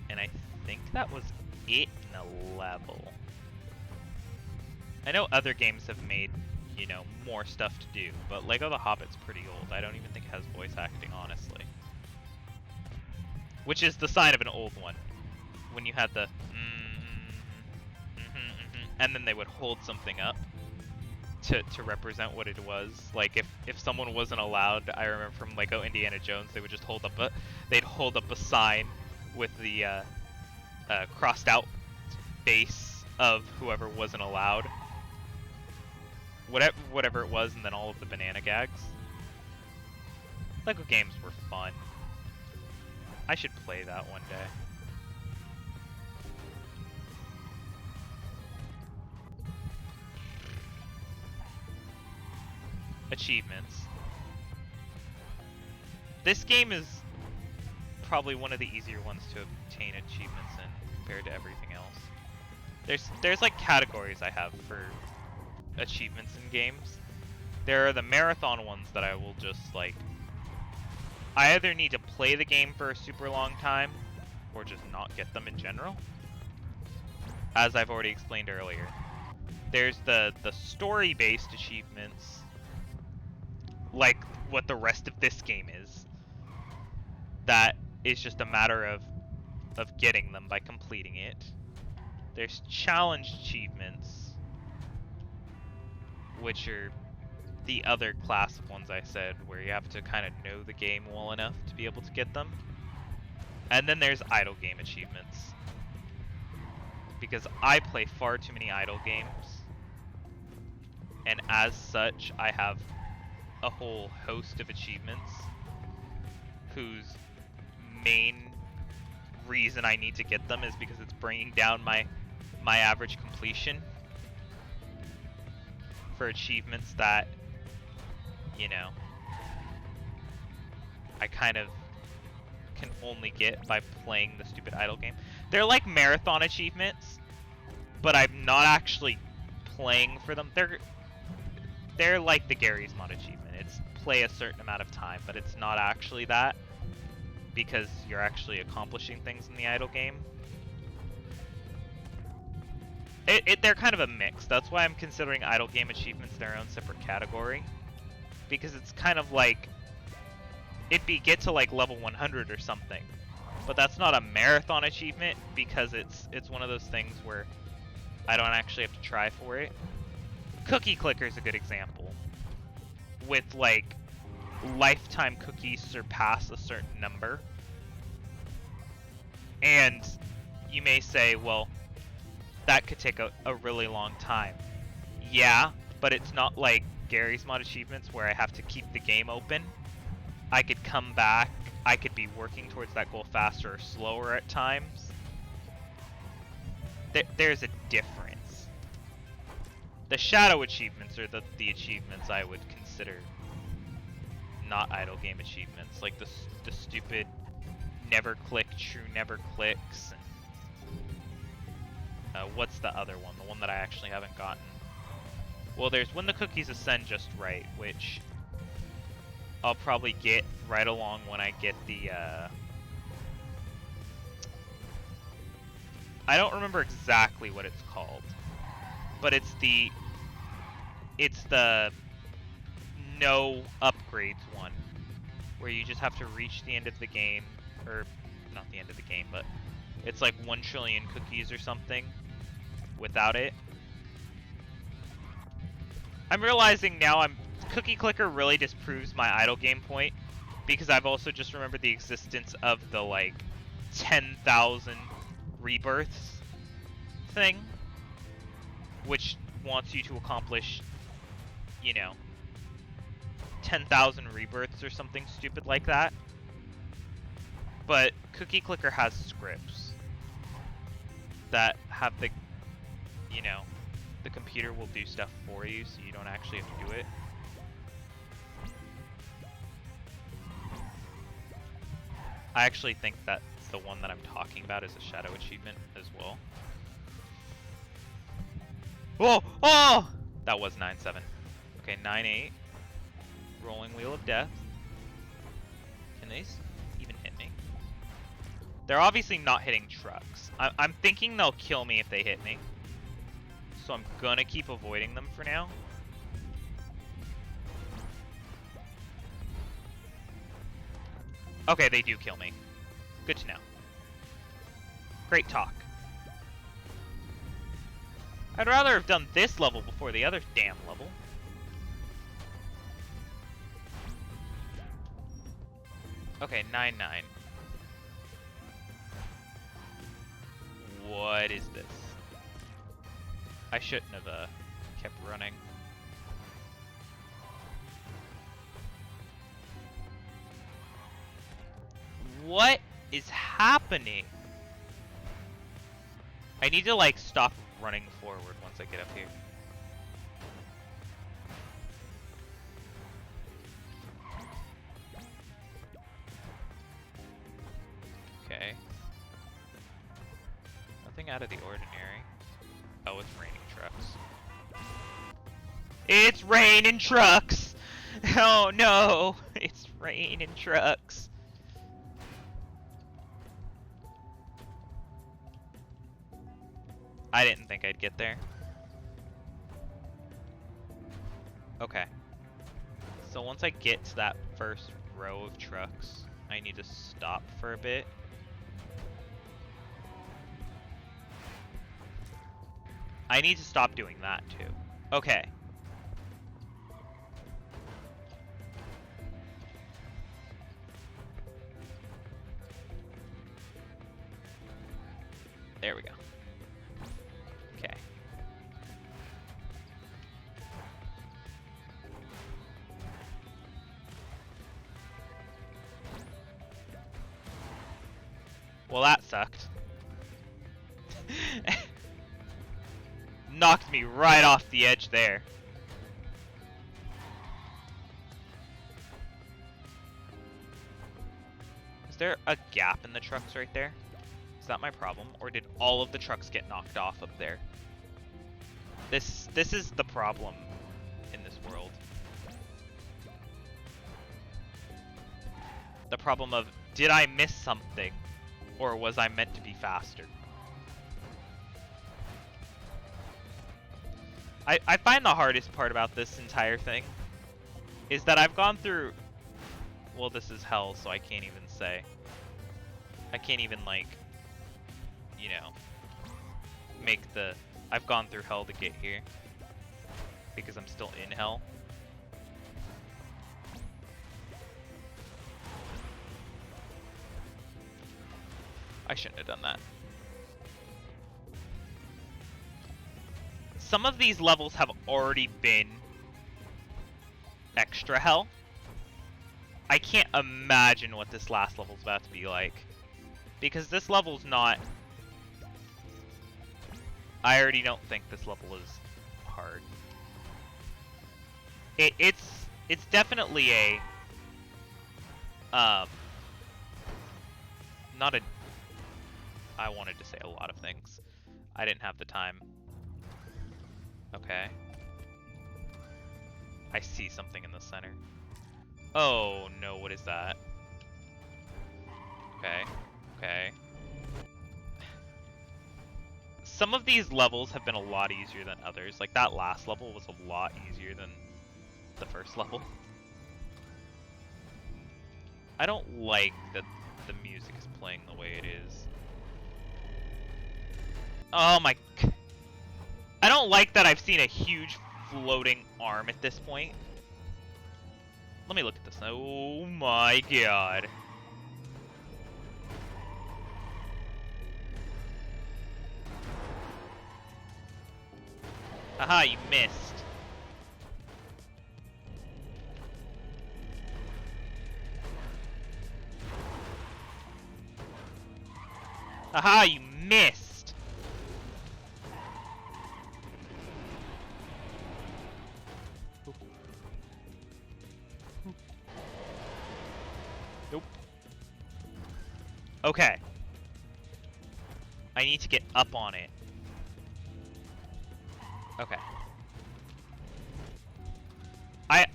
And I think that was it in a level. I know other games have made, you know, more stuff to do, but Lego The Hobbit's pretty old. I don't even think it has voice acting, honestly. Which is the sign of an old one. When you had the and then they would hold something up to represent what it was. Like if someone wasn't allowed, I remember from Lego Indiana Jones, they would just hold up a sign with the crossed out face of whoever wasn't allowed. Whatever it was, and then all of the banana gags. Lego games were fun. I should play that one day. Achievements. This game is probably one of the easier ones to obtain achievements in compared to everything else. There's like categories I have for achievements in games. There are the marathon ones that I will just like, I either need to play the game for a super long time or just not get them in general, as I've already explained earlier. There's the story-based achievements, like what the rest of this game is. That is just a matter of getting them by completing it. There's challenge achievements, which are the other class of ones I said, where you have to kind of know the game well enough to be able to get them. And then there's idle game achievements, because I play far too many idle games, and as such I have a whole host of achievements whose main reason I need to get them is because it's bringing down my average completion for achievements that, you know, I kind of can only get by playing the stupid idle game. They're like marathon achievements, but I'm not actually playing for them. They're like the Gary's Mod achievement. It's play a certain amount of time, but it's not actually that, because you're actually accomplishing things in the idle game. They're kind of a mix. That's why I'm considering idle game achievements their own separate category, because it's kind of like, it'd be get to like level 100 or something, but that's not a marathon achievement, because it's one of those things where I don't actually have to try for it. Cookie Clicker is a good example, with like lifetime cookies surpass a certain number, and you may say, well, that could take a really long time. Yeah, but it's not like Gary's Mod achievements where I have to keep the game open. I could come back, I could be working towards that goal faster or slower at times. There's a difference. The shadow achievements are the achievements I would consider not idle game achievements, like the stupid never click, true never clicks. And, what's the other one? The one that I actually haven't gotten. Well, there's when the cookies ascend just right, which I'll probably get right along when I get the, I don't remember exactly what it's called, but it's the no upgrades one, where you just have to reach the end of the game, or not the end of the game, but it's like 1 trillion cookies or something without it. I'm realizing now Cookie Clicker really disproves my idle game point, because I've also just remembered the existence of the like 10,000 rebirths thing, which wants you to accomplish, you know, 10,000 rebirths or something stupid like that. But Cookie Clicker has scripts that have the, you know, the computer will do stuff for you, so you don't actually have to do it. I actually think that the one that I'm talking about is a shadow achievement as well. Whoa! Oh! That was 9-7. Okay, 9-8. Rolling Wheel of Death. Can they even hit me? They're obviously not hitting trucks. I'm thinking they'll kill me if they hit me. So I'm gonna keep avoiding them for now. Okay, they do kill me. Good to know. Great talk. I'd rather have done this level before the other damn level. Okay, 9-9. What is this? I shouldn't have kept running. What is happening? I need to like stop running forward once I get up here. Okay. Nothing out of the ordinary. Oh, it's raining trucks. It's raining trucks! Oh no! It's raining trucks. I didn't think I'd get there. Okay. So once I get to that first row of trucks, I need to stop for a bit. I need to stop doing that too. Okay. There we go. Okay. Well, that sucked. Knocked me right off the edge there. Is there a gap in the trucks right there? Is that my problem? Or did all of the trucks get knocked off up there? This is the problem in this world. The problem of, did I miss something? Or was I meant to be faster? I find the hardest part about this entire thing is that I've gone through, well, this is hell, so I can't even say. I can't even, like, you know, make the, I've gone through hell to get here because I'm still in hell. I shouldn't have done that. Some of these levels have already been extra hell. I can't imagine what this last level's about to be like. Because this level's not... I already don't think this level is hard. It's definitely a... Not a... I wanted to say a lot of things. I didn't have the time. Okay. I see something in the center. Oh no, what is that? Okay. Okay. Some of these levels have been a lot easier than others. Like that last level was a lot easier than the first level. I don't like that the music is playing the way it is. Oh my... I don't like that I've seen a huge floating arm at this point. Let me look at this. Oh my god. Aha, you missed. Aha, you missed. Nope. Okay. I need to get up on it. Okay.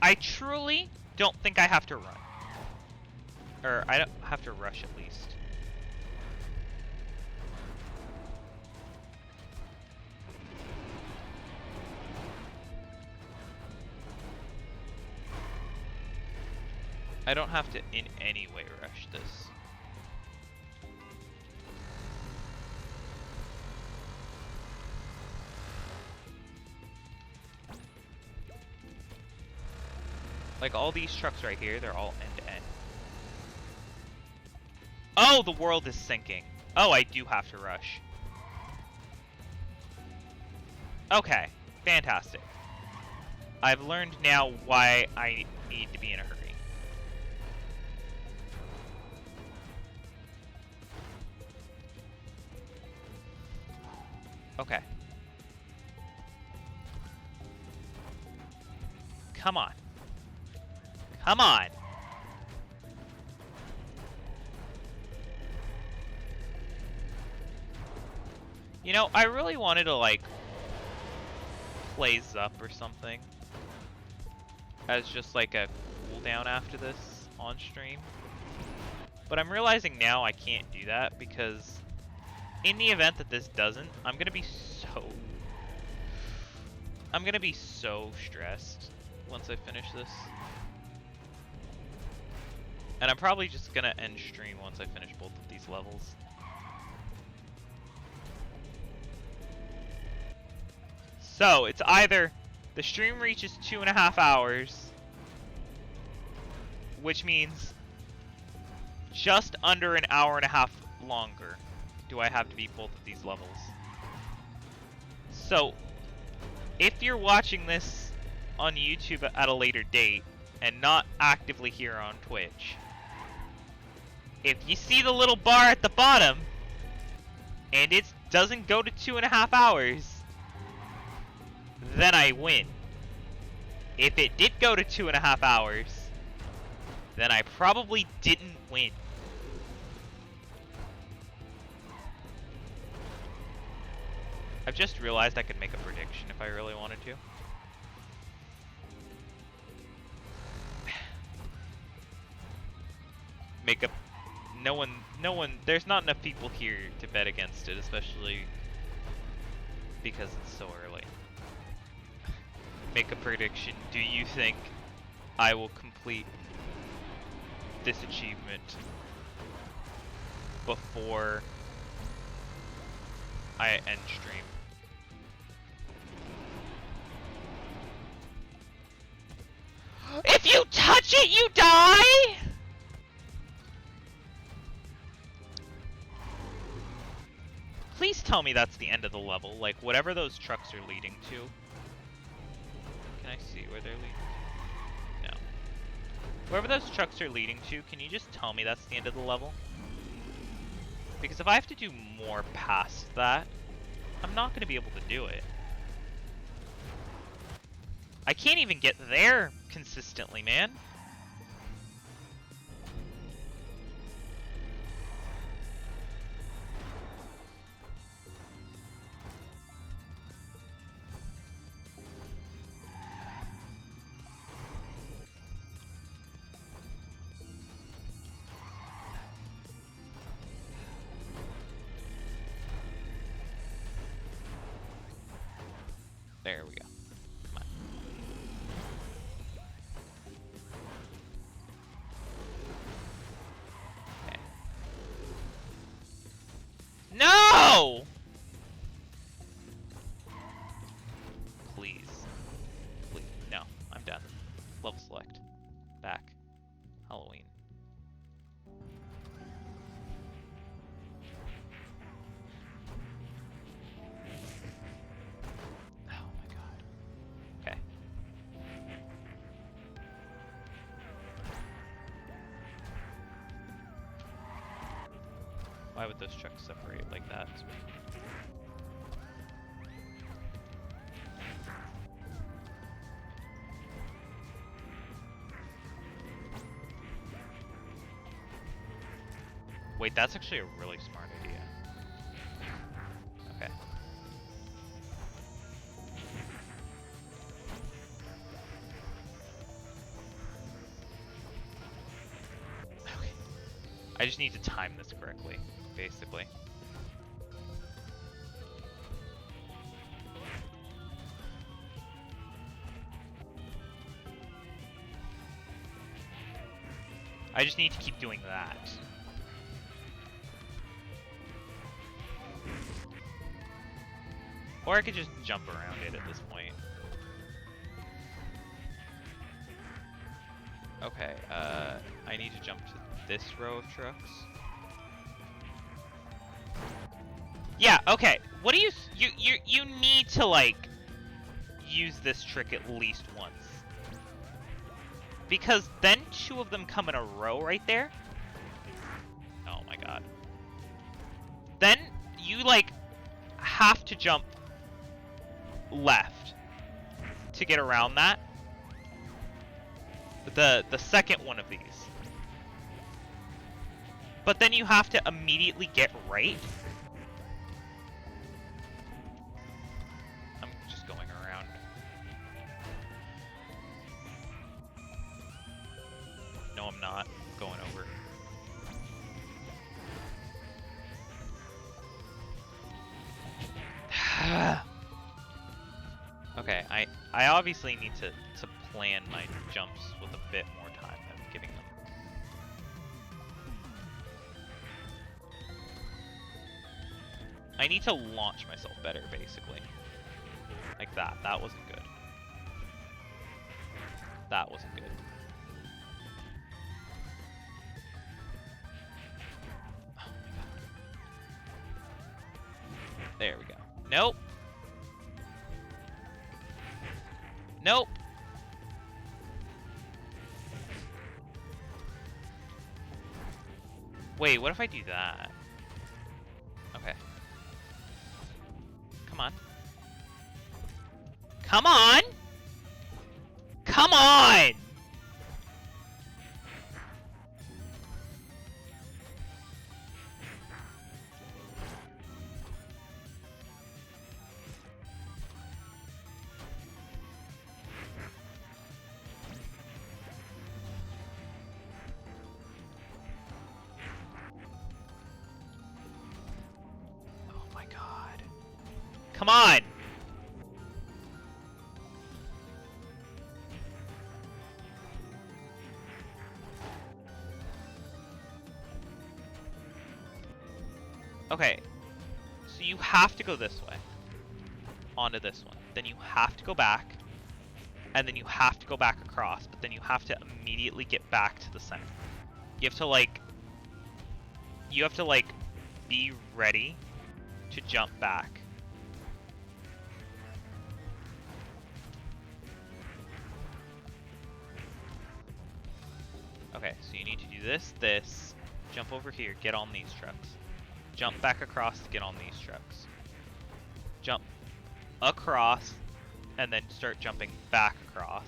I truly don't think I have to run. Or I don't have to rush at least. I don't have to in any way rush this. Like all these trucks right here, they're all end to end. Oh, the world is sinking. Oh, I do have to rush. Okay, fantastic. I've learned now why I need to be in a hurry. Okay. Come on. Come on! You know, I really wanted to, like, play Zup or something as just, like, a cooldown after this on stream. But I'm realizing now I can't do that because in the event that this doesn't, I'm gonna be so stressed once I finish this. And I'm probably just gonna end stream once I finish both of these levels. So, it's either the stream reaches 2.5 hours, which means just under an hour and a half longer do I have to beat both of these levels. So, if you're watching this on YouTube at a later date and not actively here on Twitch, if you see the little bar at the bottom and it doesn't go to 2.5 hours, then I win. If it did go to 2.5 hours, then I probably didn't win. I've just realized I could make a prediction if I really wanted to. Make a... No one, there's not enough people here to bet against it, especially because it's so early. Make a prediction. Do you think I will complete this achievement before I end stream? If you touch it, you die! Please tell me that's the end of the level, like whatever those trucks are leading to. Can I see where they're leading to? No. Wherever those trucks are leading to, can you just tell me that's the end of the level? Because if I have to do more past that, I'm not going to be able to do it. I can't even get there consistently, man. There we go. Come on. Okay. No! Please. Please. No, I'm done. Level select. Back. Halloween. Oh my god. Okay. Why would those trucks separate like that? Wait, that's actually a really smart idea. Okay. Okay. I just need to time this correctly, basically. I just need to keep doing that. Or I could just jump around it at this point. Okay, I need to jump to this row of trucks. Yeah, okay. What do you need to like use this trick at least once. Because then two of them come in a row right there. Oh my god. Then you like have to jump left to get around that. The second one of these. But then you have to immediately get right. I'm just going around. No, I'm not. I'm going over. Okay, I obviously need to plan my jumps with a bit more time than I'm giving them. I need to launch myself better, basically. Like that. That wasn't good. That wasn't good. Oh my god. There we go. Nope. Nope. Wait, what if I do that? Okay. Come on. Come on! Come on! Come on! Okay. So you have to go this way. Onto this one. Then you have to go back. And then you have to go back across. But then you have to immediately get back to the center. You have to like... You have to like... be ready to jump back. Okay, so you need to do this, jump over here, get on these trucks. Jump back across to get on these trucks. Jump across, and then start jumping back across.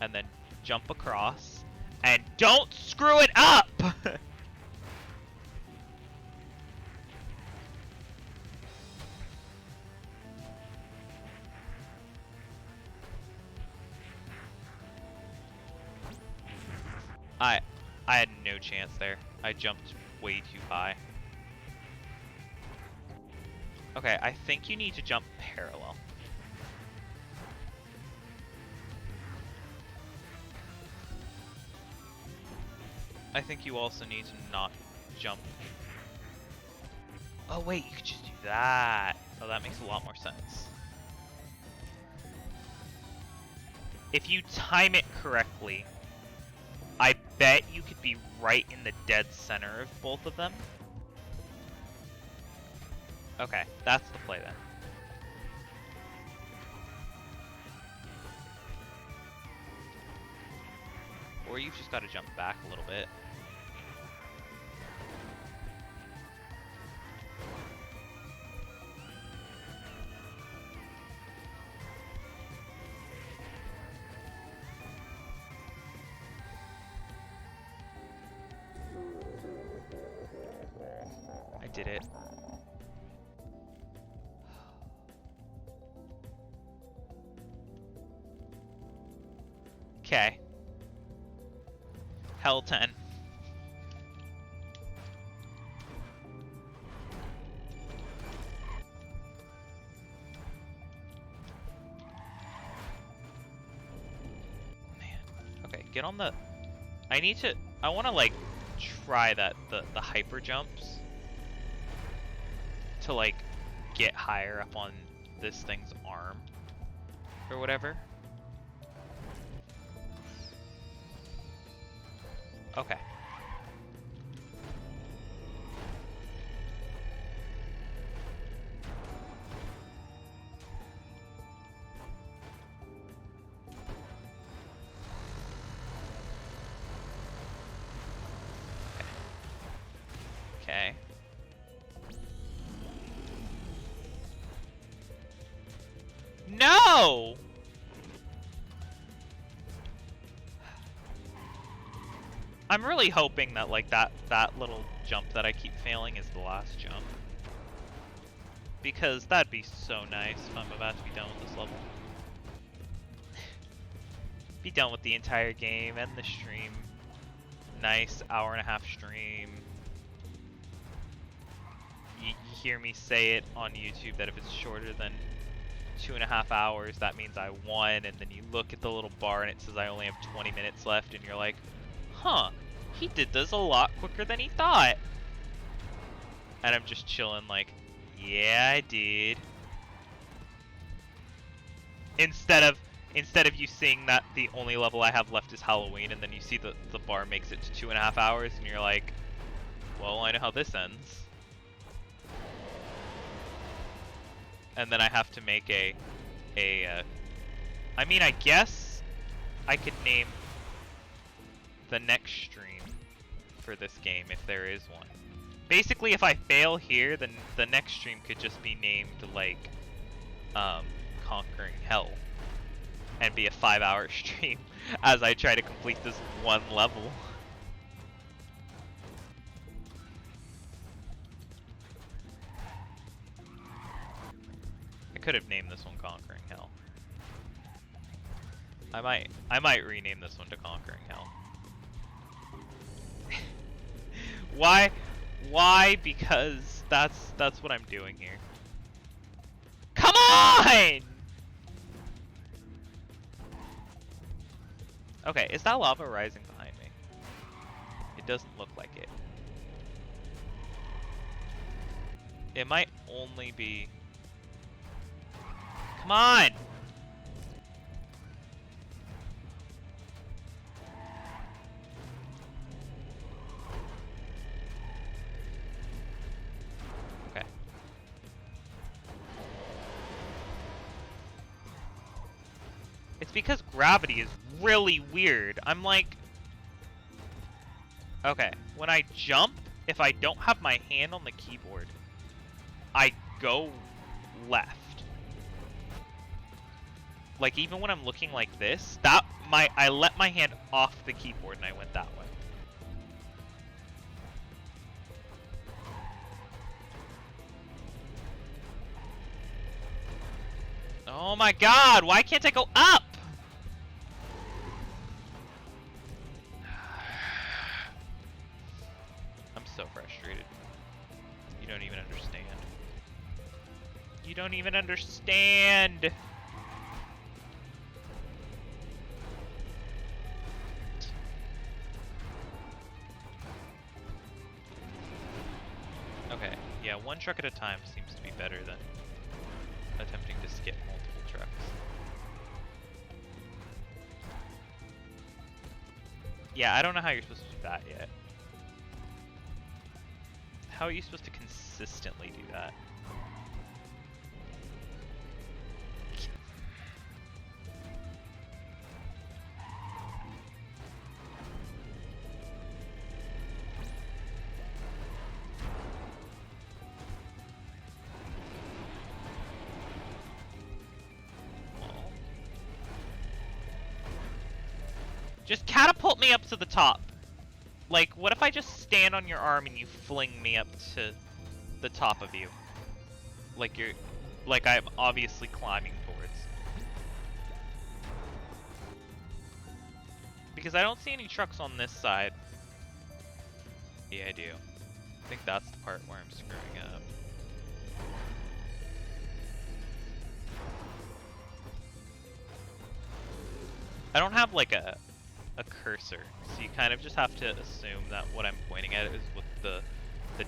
And then jump across, and don't screw it up! I had no chance there. I jumped way too high. Okay, I think you need to jump parallel. I think you also need to not jump. Oh wait, you could just do that. Oh, that makes a lot more sense. If you time it correctly, I bet you could be right in the dead center of both of them. Okay, that's the play then. Or you've just got to jump back a little bit. I did it. Okay. Hell 10. Man. Okay, get on the... I want to, like, try the hyper jumps. To, like, get higher up on this thing's arm. Or whatever. Okay. Okay. No! I'm really hoping that, like, that little jump that I keep failing is the last jump. Because that'd be so nice if I'm about to be done with this level. Be done with the entire game and the stream. Nice hour-and-a-half stream. You hear me say it on YouTube that if it's shorter than 2.5 hours, that means I won, and then you look at the little bar and it says I only have 20 minutes left, and you're like, huh, he did this a lot quicker than he thought. And I'm just chilling like, yeah, I did. Instead of you seeing that the only level I have left is Halloween, and then you see the bar makes it to 2.5 hours, and you're like, well, I know how this ends. And then I have to make I mean, I guess I could name the next stream for this game if there is one. Basically, if I fail here, then the next stream could just be named, like, Conquering Hell. And be a 5-hour stream as I try to complete this one level. I could have named this one Conquering Hell. I might rename this one to Conquering Hell. Why? Why? Because that's what I'm doing here. Come on! Okay, is that lava rising behind me? It doesn't look like it. It might only be... Come on! Okay. It's because gravity is really weird. I'm like... Okay, when I jump, if I don't have my hand on the keyboard, I go left. Like, even when I'm looking like this, I let my hand off the keyboard and I went that way. Oh my god, why can't I go up? I'm so frustrated. You don't even understand. You don't even understand! Okay, yeah, one truck at a time seems to be better than attempting to skip multiple trucks. Yeah, I don't know how you're supposed to do that yet. How are you supposed to consistently do that? Just catapult me up to the top. Like, what if I just stand on your arm and you fling me up to the top of you? Like I'm obviously climbing towards. Because I don't see any trucks on this side. Yeah, I do. I think that's the part where I'm screwing up. I don't have like a cursor, so you kind of just have to assume that what I'm pointing at is with the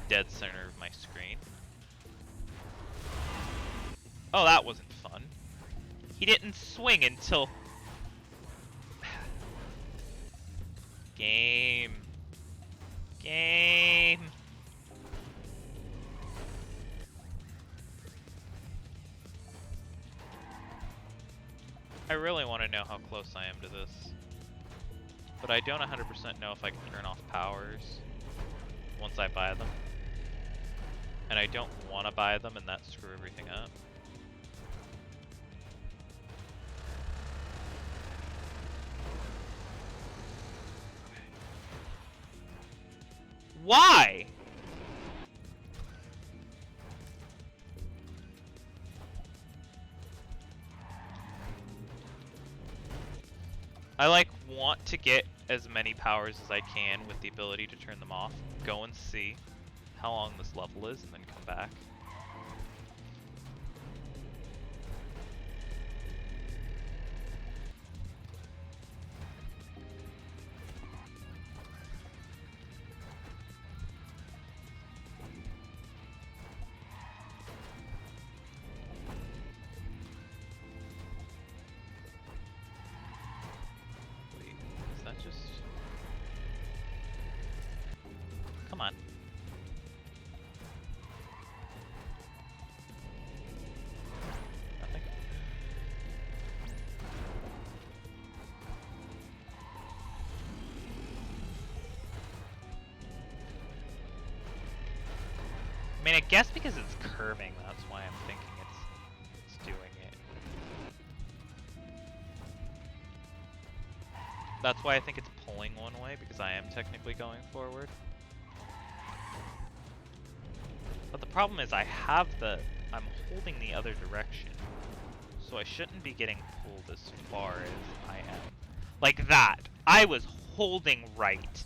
dead center of my screen. Oh, that wasn't fun. He didn't swing until... Game. Game. I really want to know how close I am to this. But I don't 100% know if I can turn off powers once I buy them. And I don't want to buy them and that screw everything up. Why? I like want to get as many powers as I can with the ability to turn them off. Go and see how long this level is and then come back. Come on. Nothing. I mean, I guess because it's curving, that's why I'm thinking it's doing it. That's why I think it's pulling one way, because I am technically going forward. But the problem is I'm holding the other direction. So I shouldn't be getting pulled as far as I am. Like that! I was holding right.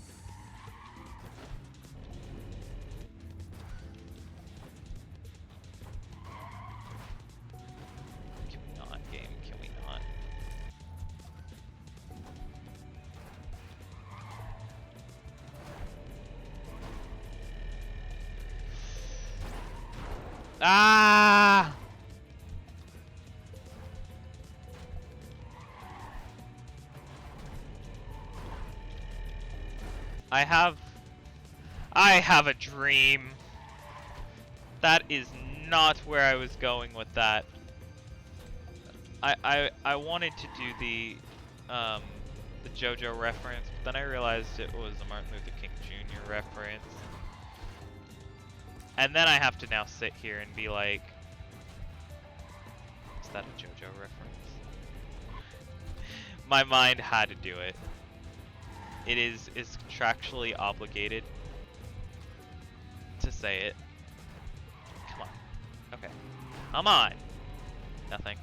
Can we not, game? Can we not? Ah! I have a dream. That is not where I was going with that. I wanted to do the JoJo reference, but then I realized it was a Martin Luther King Jr. reference. And then I have to now sit here and be like, is that a JoJo reference? My mind had to do it. It is contractually obligated to say it. Come on. Okay. Come on. Nothing.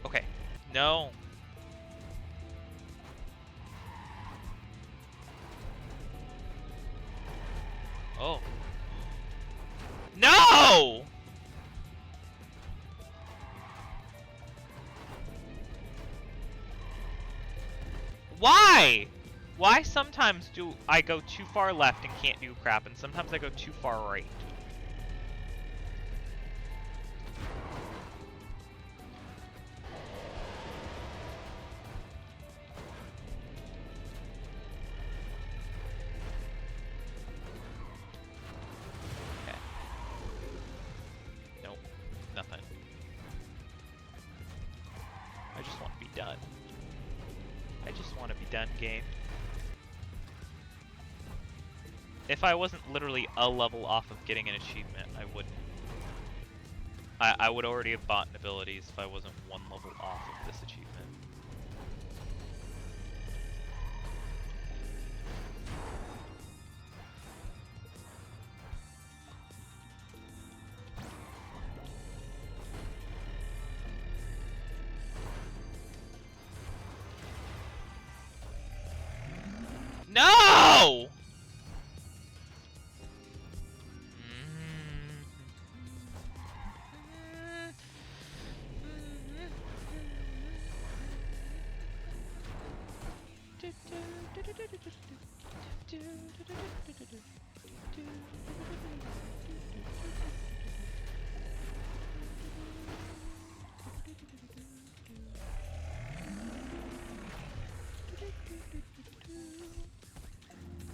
Okay. No. Oh. No! Why? Why sometimes do I go too far left and can't do crap, and sometimes I go too far right? Okay. Nope. Nothing. I just want to be done. I just want to be done, game. If I wasn't literally a level off of getting an achievement, I wouldn't. I would already have bought abilities if I wasn't one level off of this achievement. No!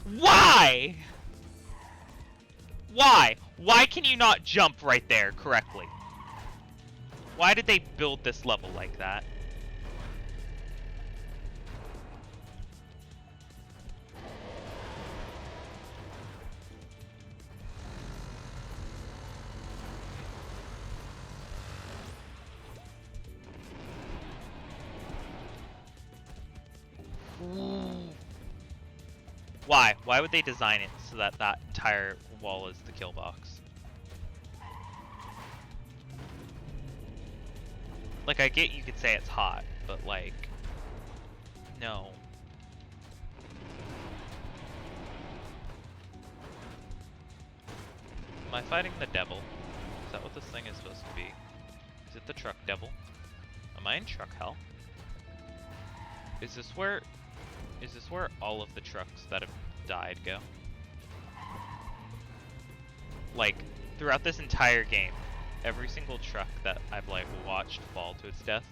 Why? Why? Why can you not jump right there correctly? Why did they build this level like that? Why? Why would they design it so that that entire wall is the kill box? Like, I get you could say it's hot, but like, no. Am I fighting the devil? Is that what this thing is supposed to be? Is it the truck devil? Am I in truck hell? Is this where all of the trucks that have died go? Like, throughout this entire game, every single truck that I've like watched fall to its death,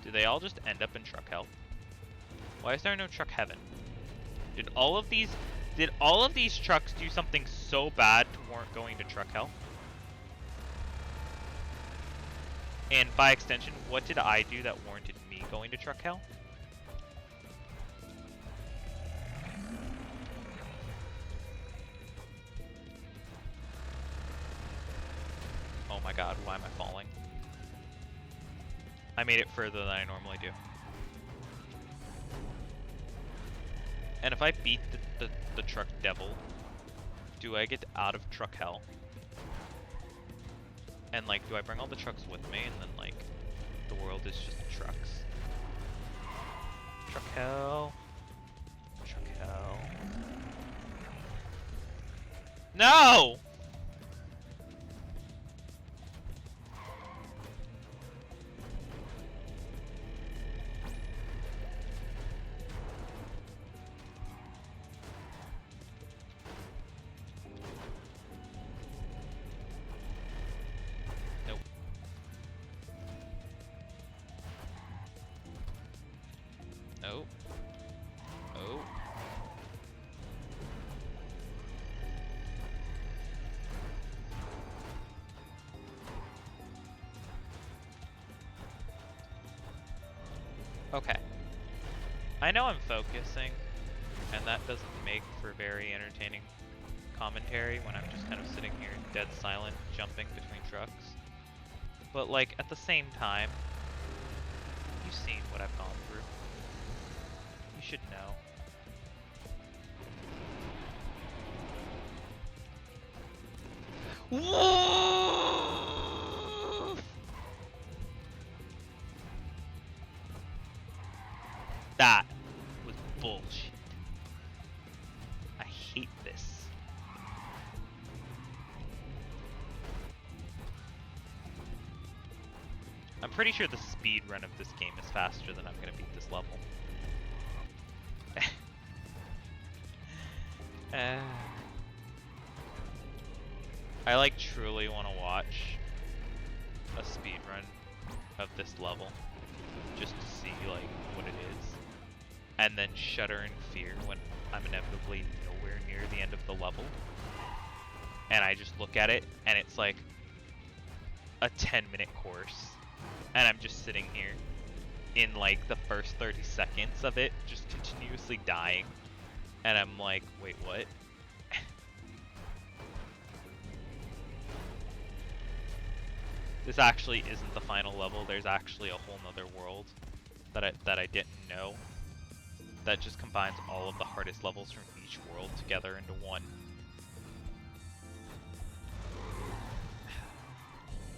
do they all just end up in truck hell? Why is there no truck heaven? Did all of these trucks do something so bad to warrant going to truck hell? And by extension, what did I do that warranted me going to truck hell? Oh my god, why am I falling? I made it further than I normally do. And if I beat the truck devil, do I get out of truck hell? And like, do I bring all the trucks with me and then like, the world is just trucks? Truck hell. Truck hell. No! Oh. Oh. Okay. I know I'm focusing, and that doesn't make for very entertaining commentary when I'm just kind of sitting here dead silent, jumping between trucks. But like, at the same time, you've seen what I've gone through. You should know. That was bullshit. I hate this. I'm pretty sure the speed run of this game is faster than I'm gonna beat this level. I like truly want to watch a speedrun of this level just to see like what it is, and then shudder in fear when I'm inevitably nowhere near the end of the level, and I just look at it and it's like a 10-minute course, and I'm just sitting here in like the first 30 seconds of it just continuously dying, and I'm like, wait, what? This actually isn't the final level. There's actually a whole nother world that I didn't know that just combines all of the hardest levels from each world together into one.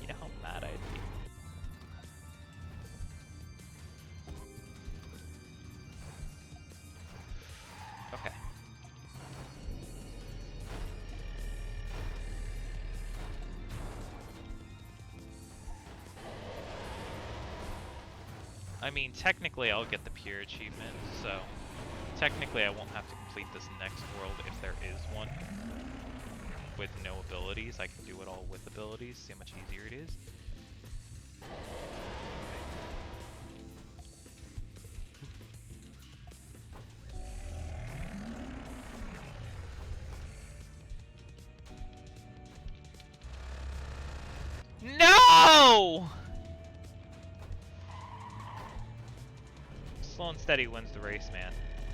You know how mad I'd be. Okay. I mean, technically I'll get the pure achievement, so technically I won't have to complete this next world if there is one with no abilities. I can do it all with abilities, see how much easier it is. No! Slow and steady wins the race, man.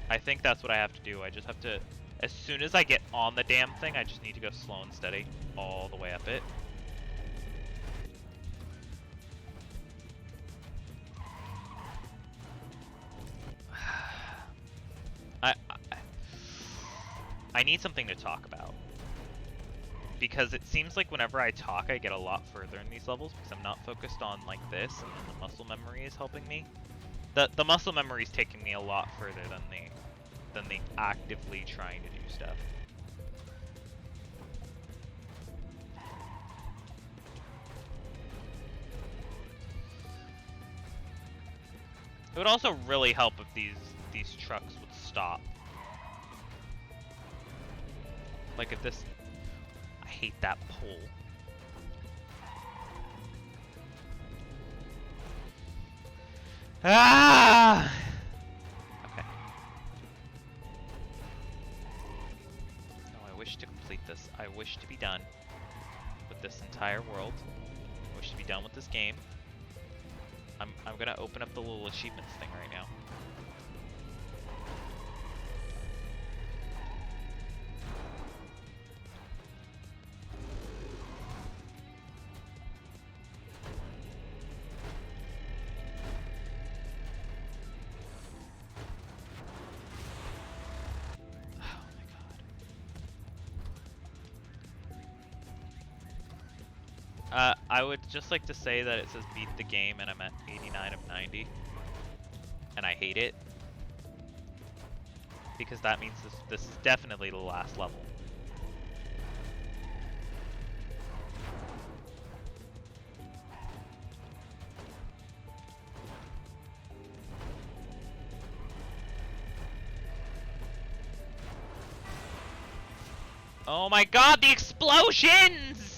I think that's what I have to do. I just have to, as soon as I get on the damn thing, I just need to go slow and steady all the way up it. I need something to talk about, because it seems like whenever I talk I get a lot further in these levels because I'm not focused on like this, and then the muscle memory is helping me. The muscle memory is taking me a lot further than the actively trying to do stuff. It would also really help if these trucks would stop. Like if this... I hate that pole. Ah! Okay. No, I wish to complete this. I wish to be done with this entire world. I wish to be done with this game. I'm gonna open up the little achievements thing right now. I would just like to say that it says beat the game and I'm at 89 of 90. And I hate it. Because that means this is definitely the last level. Oh my god, the explosions!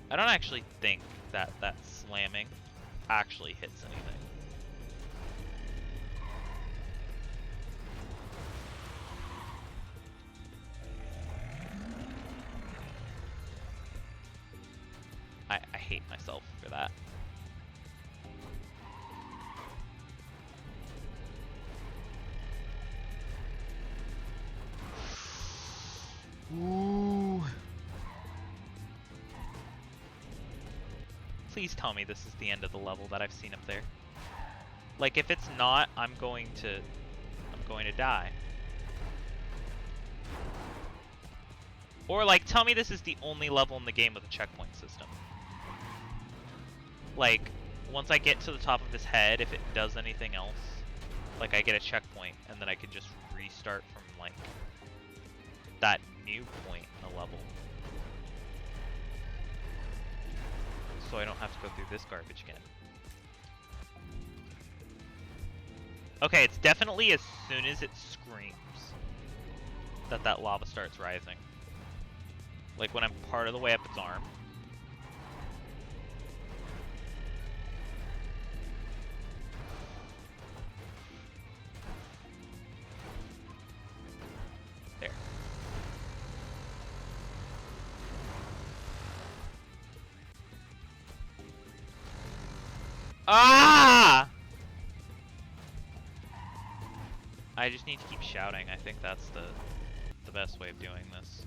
I don't actually think that slamming actually hits anything. I hate myself for that. Ooh. Please tell me this is the end of the level that I've seen up there. Like, if it's not, I'm going to die. Or like, tell me this is the only level in the game with a checkpoint system. Like, once I get to the top of his head, if it does anything else, like I get a checkpoint, and then I can just restart from like that new point in the level. so I don't have to go through this garbage again. Okay, it's definitely as soon as it screams that lava starts rising. Like when I'm part of the way up its arm. There. Ah! I just need to keep shouting. I think that's the best way of doing this.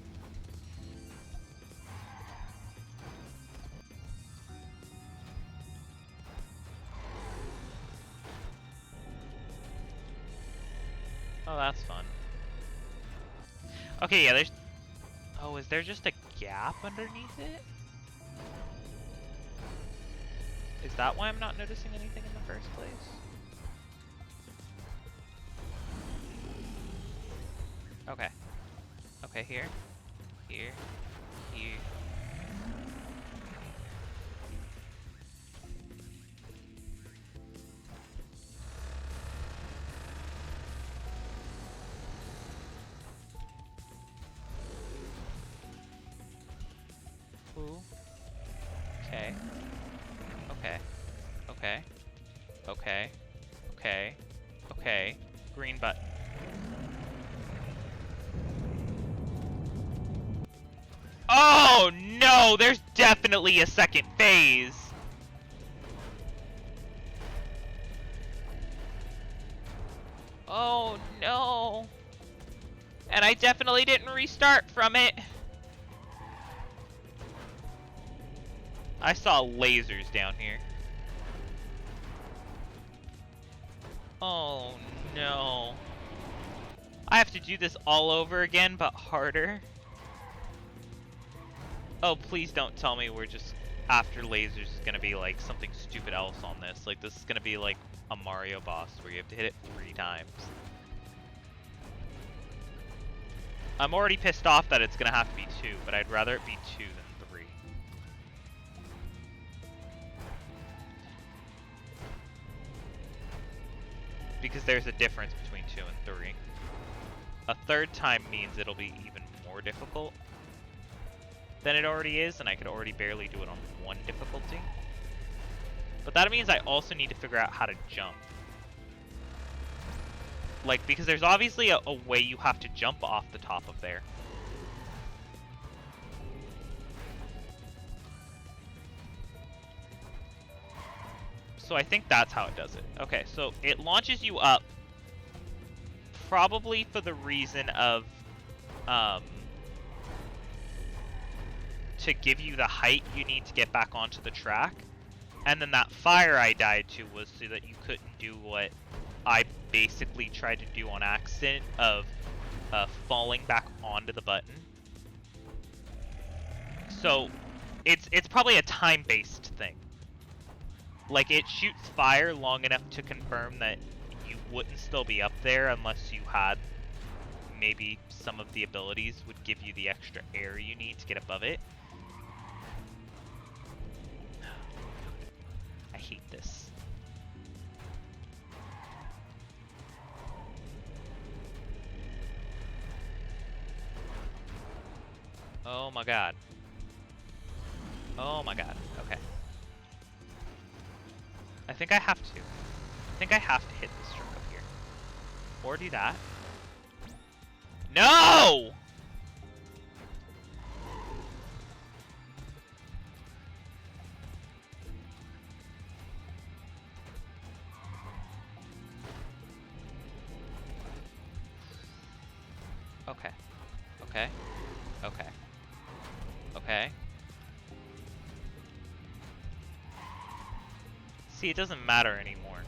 Oh, that's fun. Okay, yeah, there's... Oh, is there just a gap underneath it? Is that why I'm not noticing anything in the first place? Okay. Okay, here. Here. Here. Ooh. Okay. Okay. Okay. Okay. Okay. Okay. Green button. Oh no! There's definitely a second phase! Oh no! And I definitely didn't restart from it! I saw lasers down here. Oh no. I have to do this all over again, but harder. Oh, please don't tell me we're just, after lasers, is gonna be like something stupid else on this. Like this is gonna be like a Mario boss where you have to hit it 3 times. I'm already pissed off that it's gonna have to be 2, but I'd rather it be 2 than 3. Because there's a difference between 2 and 3. A 3rd time means it'll be even more difficult than it already is, and I could already barely do it on 1 difficulty. But that means I also need to figure out how to jump. Like, because there's obviously a way you have to jump off the top of there. So I think that's how it does it. Okay, so it launches you up probably for the reason of to give you the height you need to get back onto the track. And then that fire I died to was so that you couldn't do what I basically tried to do on accident of falling back onto the button. So it's probably a time-based thing. Like, it shoots fire long enough to confirm that you wouldn't still be up there unless you had maybe some of the abilities would give you the extra air you need to get above it. I hate this. Oh my god. Oh my god. Okay. I think I have to. I think I have to hit this truck up here. Or do that. No! Okay. Okay. Okay. Okay. See, it doesn't matter anymore.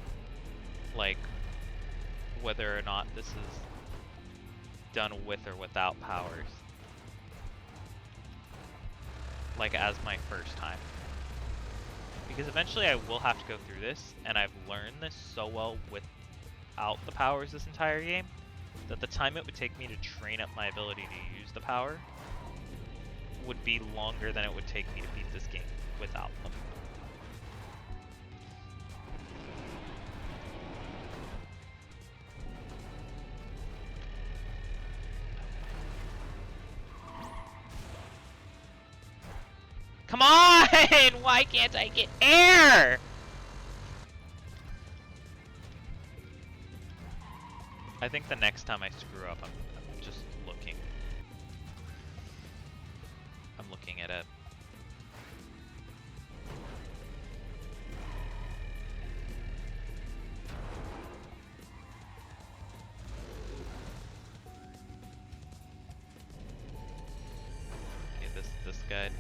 Like, whether or not this is done with or without powers. Like, as my first time. Because eventually I will have to go through this, and I've learned this so well without the powers this entire game, that the time it would take me to train up my ability to use the power would be longer than it would take me to beat this game without them. Come on! Why can't I get air? I think the next time I screw up, I'm just looking. I'm looking at it. Okay, this guide.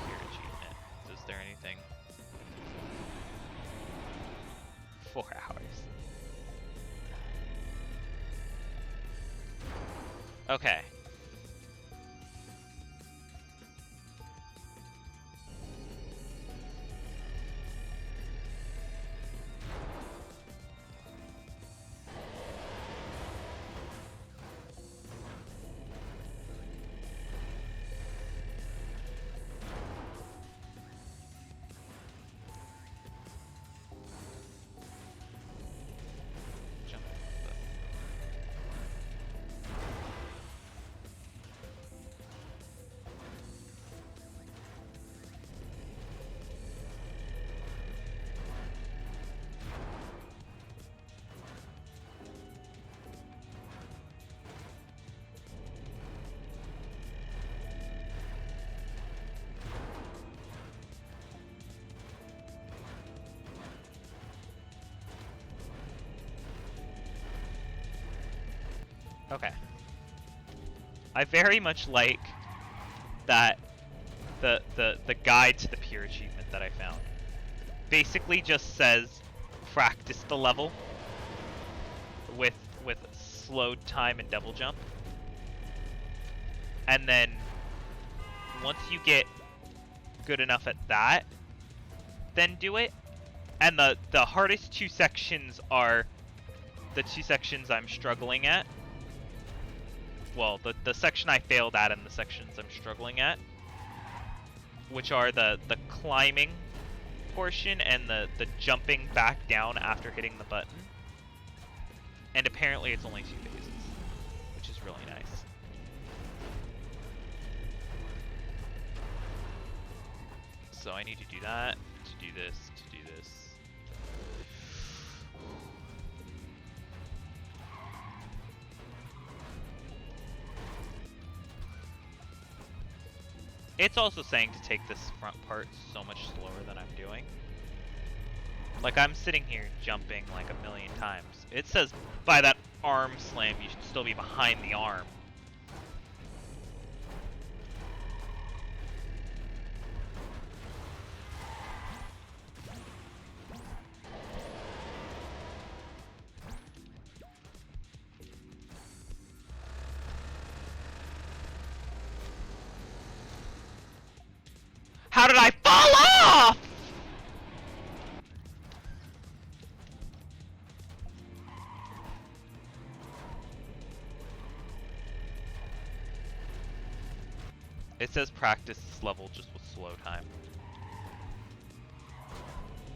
Here achievement. Is there anything? 4 hours. Okay. Jump. Okay. I very much like that the guide to the pure achievement that I found basically just says practice the level with slowed time and double jump. And then once you get good enough at that, then do it. And the hardest 2 sections are the 2 sections I'm struggling at. Well, the section I failed at and the sections I'm struggling at, which are the climbing portion and the jumping back down after hitting the button. And apparently it's only 2 phases, which is really nice. So I need to do that, to do this, to do this. It's also saying to take this front part so much slower than I'm doing. Like, I'm sitting here jumping like a million times. It says by that arm slam, you should still be behind the arm. How did I fall off? It says practice this level just with slow time.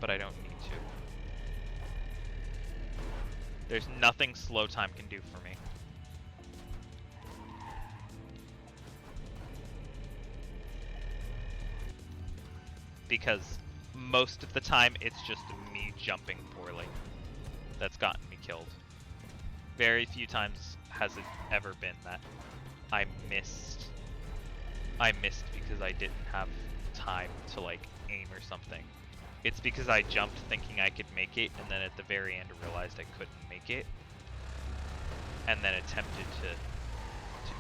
But I don't need to. There's nothing slow time can do for me. Because most of the time it's just me jumping poorly that's gotten me killed. Very few times has it ever been that I missed because I didn't have time to like aim or something. It's because I jumped thinking I could make it, and then at the very end realized I couldn't make it, and then attempted to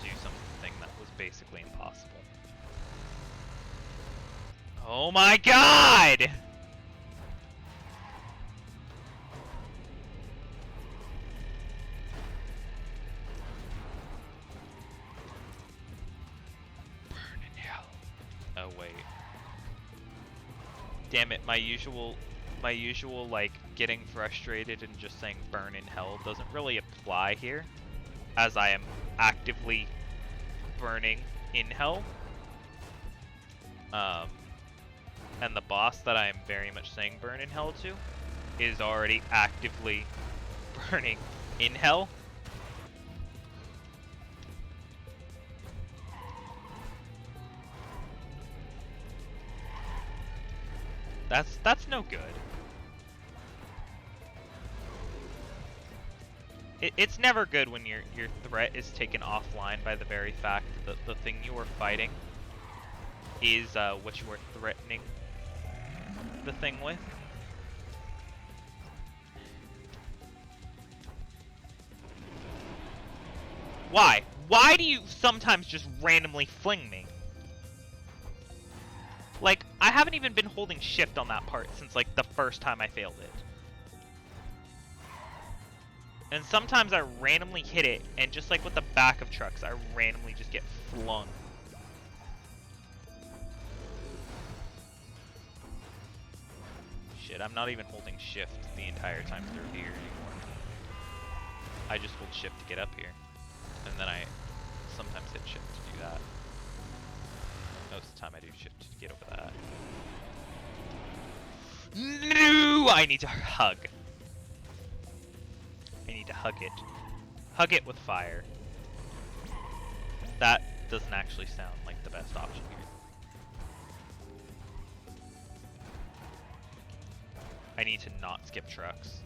do something that was basically impossible. Oh my god! Burn in hell. Oh wait. Damn it, my usual like getting frustrated and just saying burn in hell doesn't really apply here, as I am actively burning in hell. And the boss that I am very much saying burn in hell to is already actively burning in hell. That's no good. It's never good when your threat is taken offline by the very fact that the thing you are fighting is what you are threatening the thing with. Why? Why do you sometimes just randomly fling me? Like, I haven't even been holding shift on that part since, like, the first time I failed it. And sometimes I randomly hit it, and just like with the back of trucks, I randomly just get flung. Shit, I'm not even holding shift the entire time through here anymore. I just hold shift to get up here. And then I sometimes hit shift to do that. Most of the time I do shift to get over that. No! I need to hug. I need to hug it. Hug it with fire. That doesn't actually sound like the best option here. I need to not skip trucks.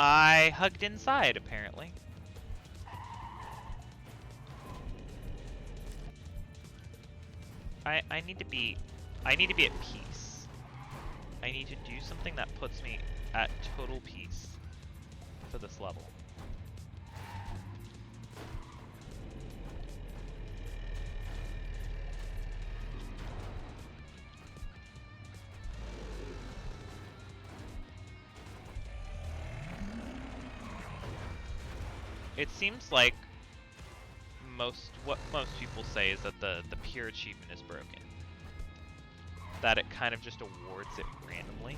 I hugged inside, apparently. I need to be at peace. I need to do something that puts me at total peace for this level. It seems like what most people say is that the pure achievement is broken. That it kind of just awards it randomly.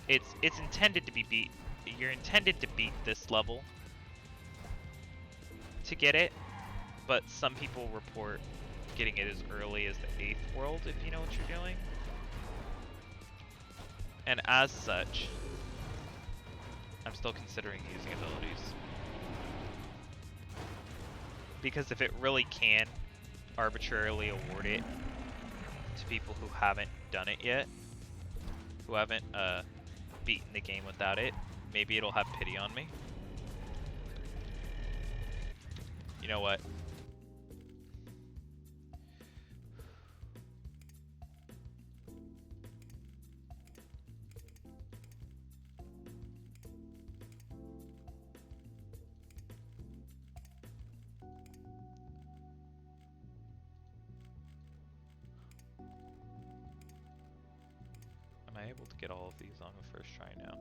It's intended to be beat. You're intended to beat this level to get it, but some people report getting it as early as the 8th world, if you know what you're doing. And as such, I'm still considering using abilities. Because if it really can arbitrarily award it to people who haven't done it yet, who haven't beaten the game without it, maybe it'll have pity on me. You know what? Am I able to get all of these on the first try now?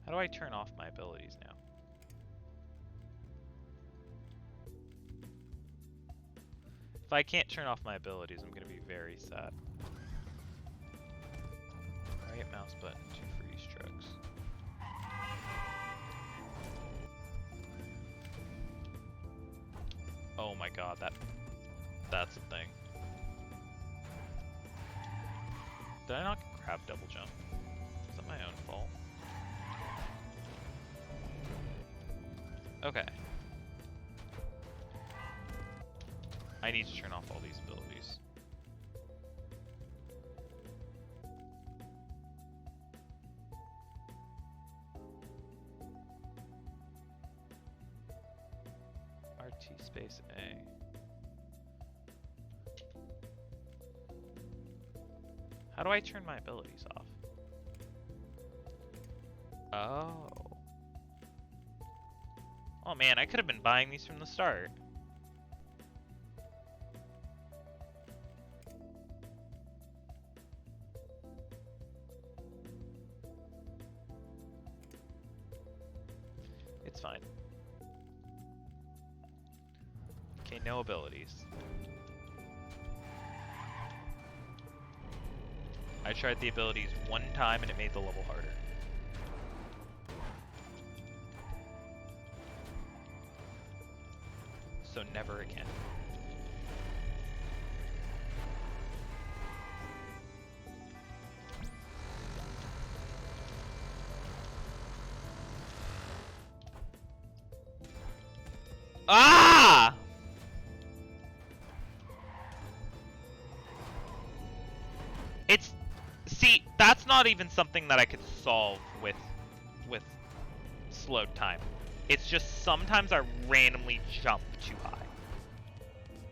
How do I turn off my abilities now? If I can't turn off my abilities, I'm gonna be very sad. Right mouse button to freeze trucks. Oh my god, that's a thing. Did I not grab double jump? Is that my own fault? Okay. I need to turn off all these abilities. RT space A. How do I turn my abilities off? Oh. Oh man, I could have been buying these from the start. It's fine. Okay, no abilities. I tried the abilities one time and it made the level harder. so never again. Ah! It's... See, that's not even something that I could solve with slowed time. It's just sometimes I randomly jump too high.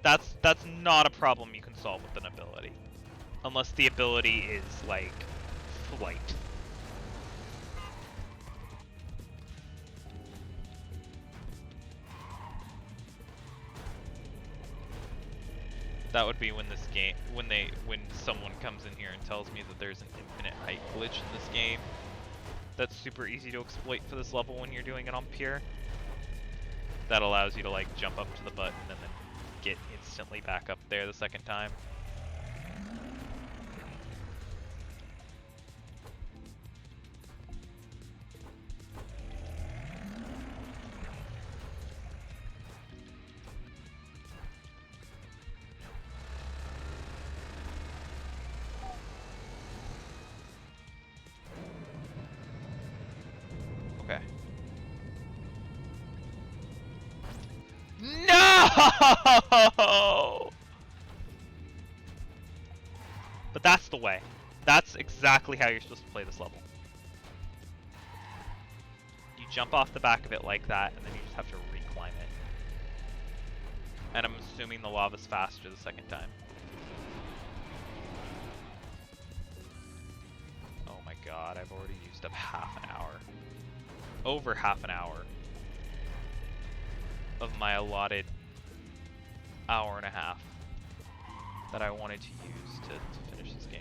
That's not a problem you can solve with an ability. Unless the ability is, like, flight. That would be when this game, when someone comes in here and tells me that there's an infinite height glitch in this game. That's super easy to exploit for this level when you're doing it on pure. That allows you to like jump up to the button and then get instantly back up there the second time. Okay. No! But that's the way. That's exactly how you're supposed to play this level. You jump off the back of it like that, and then you just have to reclimb it. And I'm assuming the lava's faster the second time. Oh my god, I've already used up half an hour. Over half an hour of my allotted hour and a half that I wanted to use to finish this game.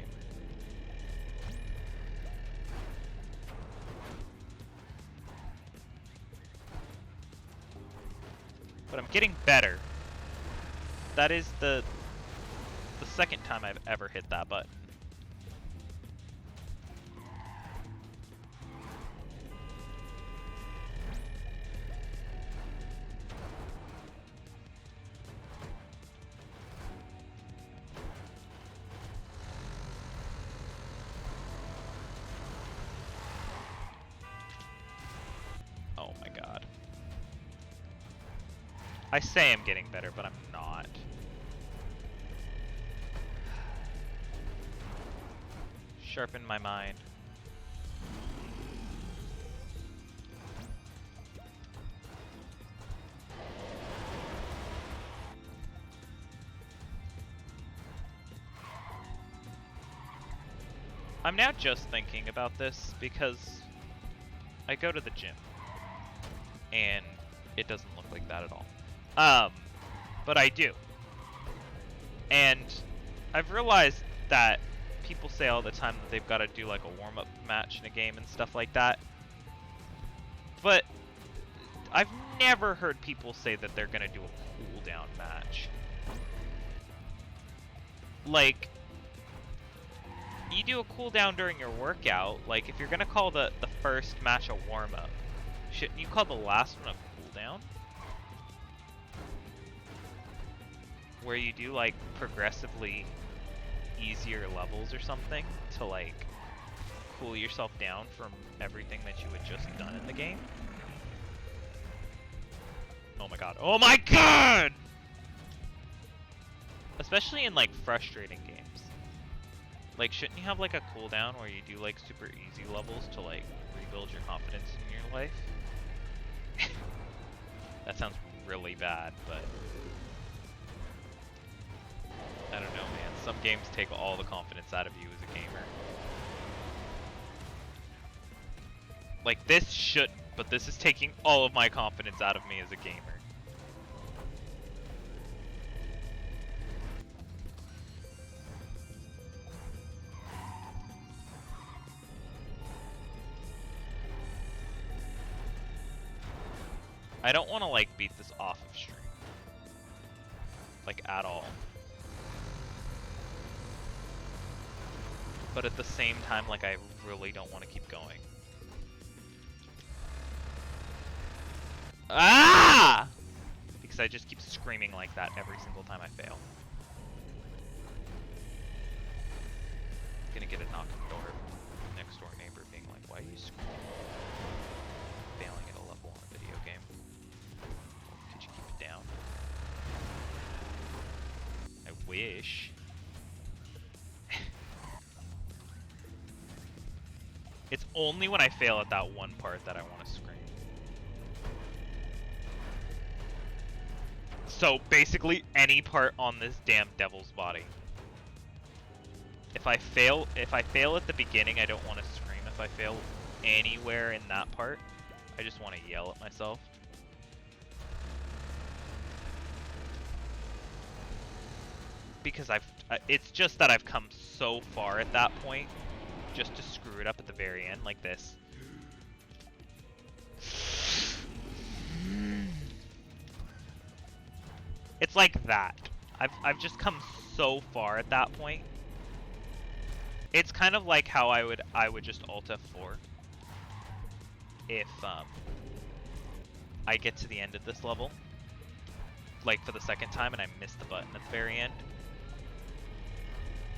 But I'm getting better. That is the second time I've ever hit that button. Oh my god. I say I'm getting better, but I'm not. Sharpen my mind. I'm now just thinking about this because I go to the gym and it doesn't look like that at all. But I do. And I've realized that people say all the time that they've got to do like a warm-up match in a game and stuff like that. But I've never heard people say that they're going to do a cooldown match. Like, you do a cooldown during your workout. Like, if you're going to call the first match a warm-up, shouldn't you call the last one a cooldown? Where you do like progressively easier levels or something to like cool yourself down from everything that you had just done in the game. Oh my god. Oh my god! Especially in like frustrating games. Like, shouldn't you have like a cooldown where you do like super easy levels to like rebuild your confidence in your life? That sounds really bad, but I don't know, man. Some games take all the confidence out of you as a gamer. Like, this shouldn't, but this is taking all of my confidence out of me as a gamer. I don't want to, like, beat this off of stream. Like, at all. But at the same time, like, I really don't want to keep going. Ah! because I just keep screaming like that every single time I fail. I'm gonna get a knock on the door from the next door neighbor being like, why are you screaming? Failing at a level on a video game. Could you keep it down? I wish. It's only when I fail at that one part that I want to scream. So basically any part on this damn devil's body. If I fail at the beginning, I don't want to scream. If I fail anywhere in that part, I just want to yell at myself. Because it's just that I've come so far at that point just to screw it up at the very end like this. It's like that. I've just come so far at that point. It's kind of like how I would just Alt F4 if I get to the end of this level, like for the second time, and I miss the button at the very end.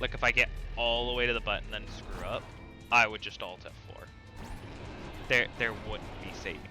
Like if I get all the way to the button and then screw up, I would just Alt F4. There wouldn't be saving it.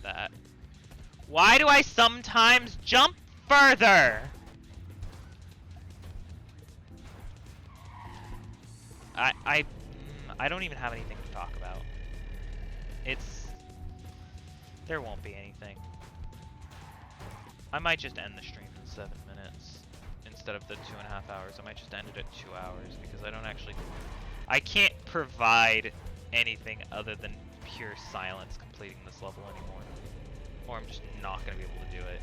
That. Why do I sometimes jump further? I don't even have anything to talk about. There won't be anything. I might just end the stream in 7 minutes instead of the 2.5 hours. I might just end it at 2 hours because I can't provide anything other than pure silence completing this level anymore. Or I'm just not going to be able to do it.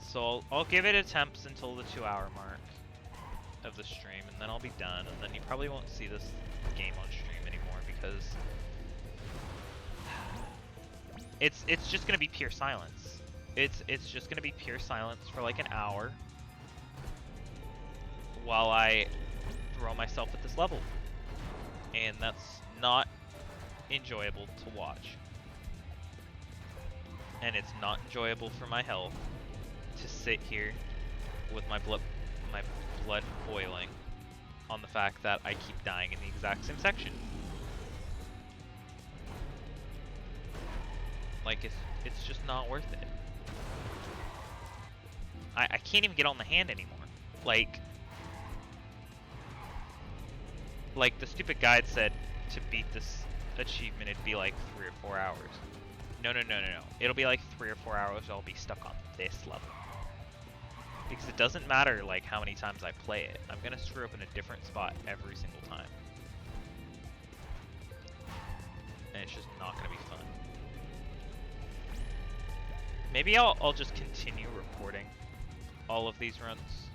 So I'll give it attempts until the 2 hour mark of the stream, and then I'll be done, and then you probably won't see this game on stream anymore because it's just going to be pure silence. It's just going to be pure silence for like an hour while I throw myself at this level. And that's not enjoyable to watch. And it's not enjoyable for my health to sit here with my blood boiling on the fact that I keep dying in the exact same section. Like, it's just not worth it. I can't even get on the hand anymore. Like the stupid guide said to beat this achievement it'd be like 3 or 4 hours. No. It'll be like 3 or 4 hours I'll be stuck on this level. Because it doesn't matter like how many times I play it. I'm gonna screw up in a different spot every single time. And it's just not gonna be fun. Maybe I'll just continue reporting all of these runs.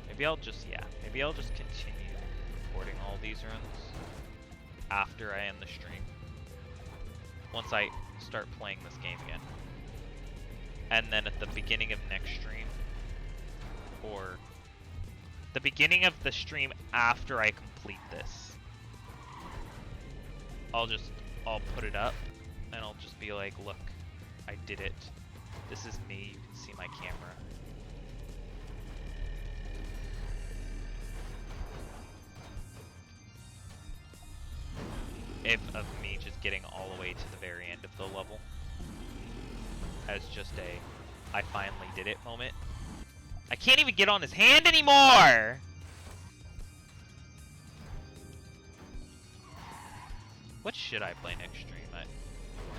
Maybe I'll just continue recording all these runs after I end the stream. Once I start playing this game again. And then at the beginning of next stream, or the beginning of the stream after I complete this, I'll put it up and I'll just be like, look, I did it. This is me, you can see my camera. Of me just getting all the way to the very end of the level as just a I finally did it moment. I can't even get on his hand anymore! What should I play next stream?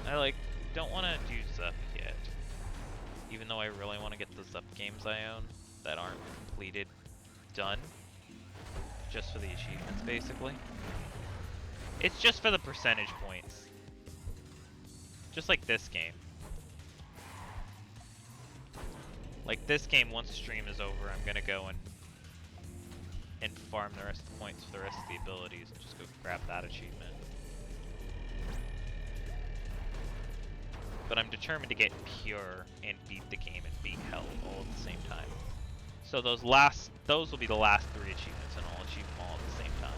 I like don't want to do Zup yet. Even though I really want to get the Zup games I own that aren't completed done. Just for the achievements, basically. It's just for the percentage points. Just like this game. Like this game, once stream is over, I'm gonna go and farm the rest of the points for the rest of the abilities and just go grab that achievement. But I'm determined to get pure and beat the game and beat hell all at the same time. So those will be the last 3 achievements, and I'll achieve them all at the same time.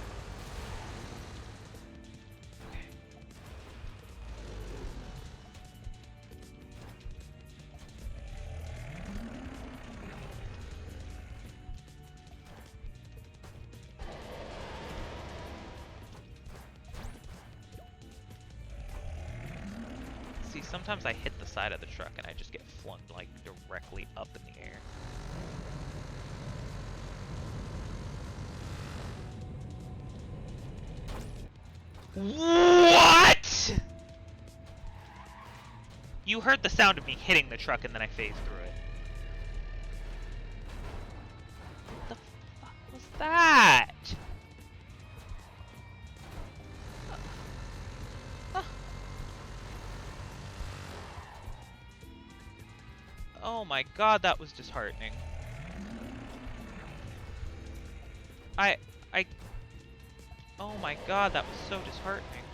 See, sometimes I hit the side of the truck and I just get flung like directly up in the air. What? You heard the sound of me hitting the truck and then I phased through it. What the fuck was that? Oh my god, that was disheartening. Oh my god, that was so disheartening.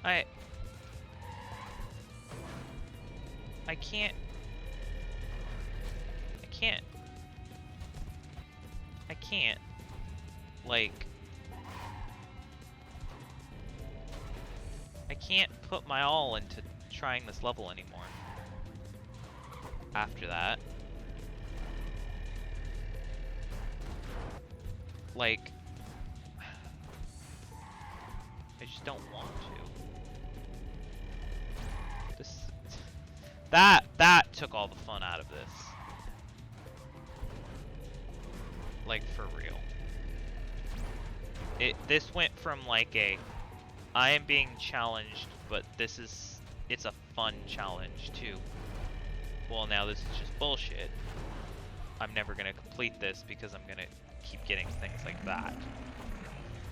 I can't, like, I can't put my all into trying this level anymore. After that. Like, I just don't want to. That took all the fun out of this. Like, for real. This went from like I am being challenged, but it's a fun challenge too. Well, now this is just bullshit. I'm never gonna complete this because I'm gonna keep getting things like that.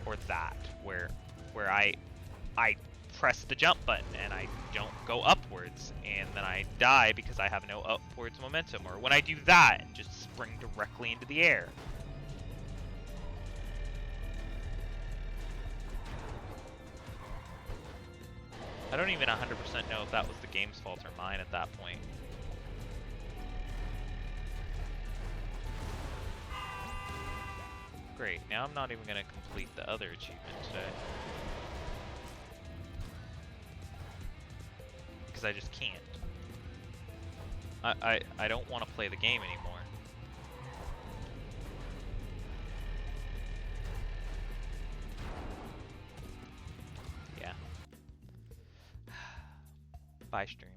Or that, where I press the jump button and I don't go upwards, and then I die because I have no upwards momentum, or when I do that and just spring directly into the air. I don't even 100% know if that was the game's fault or mine at that point. Great, now I'm not even going to complete the other achievement today. Because I just can't. I don't want to play the game anymore. Yeah. Bye, stream.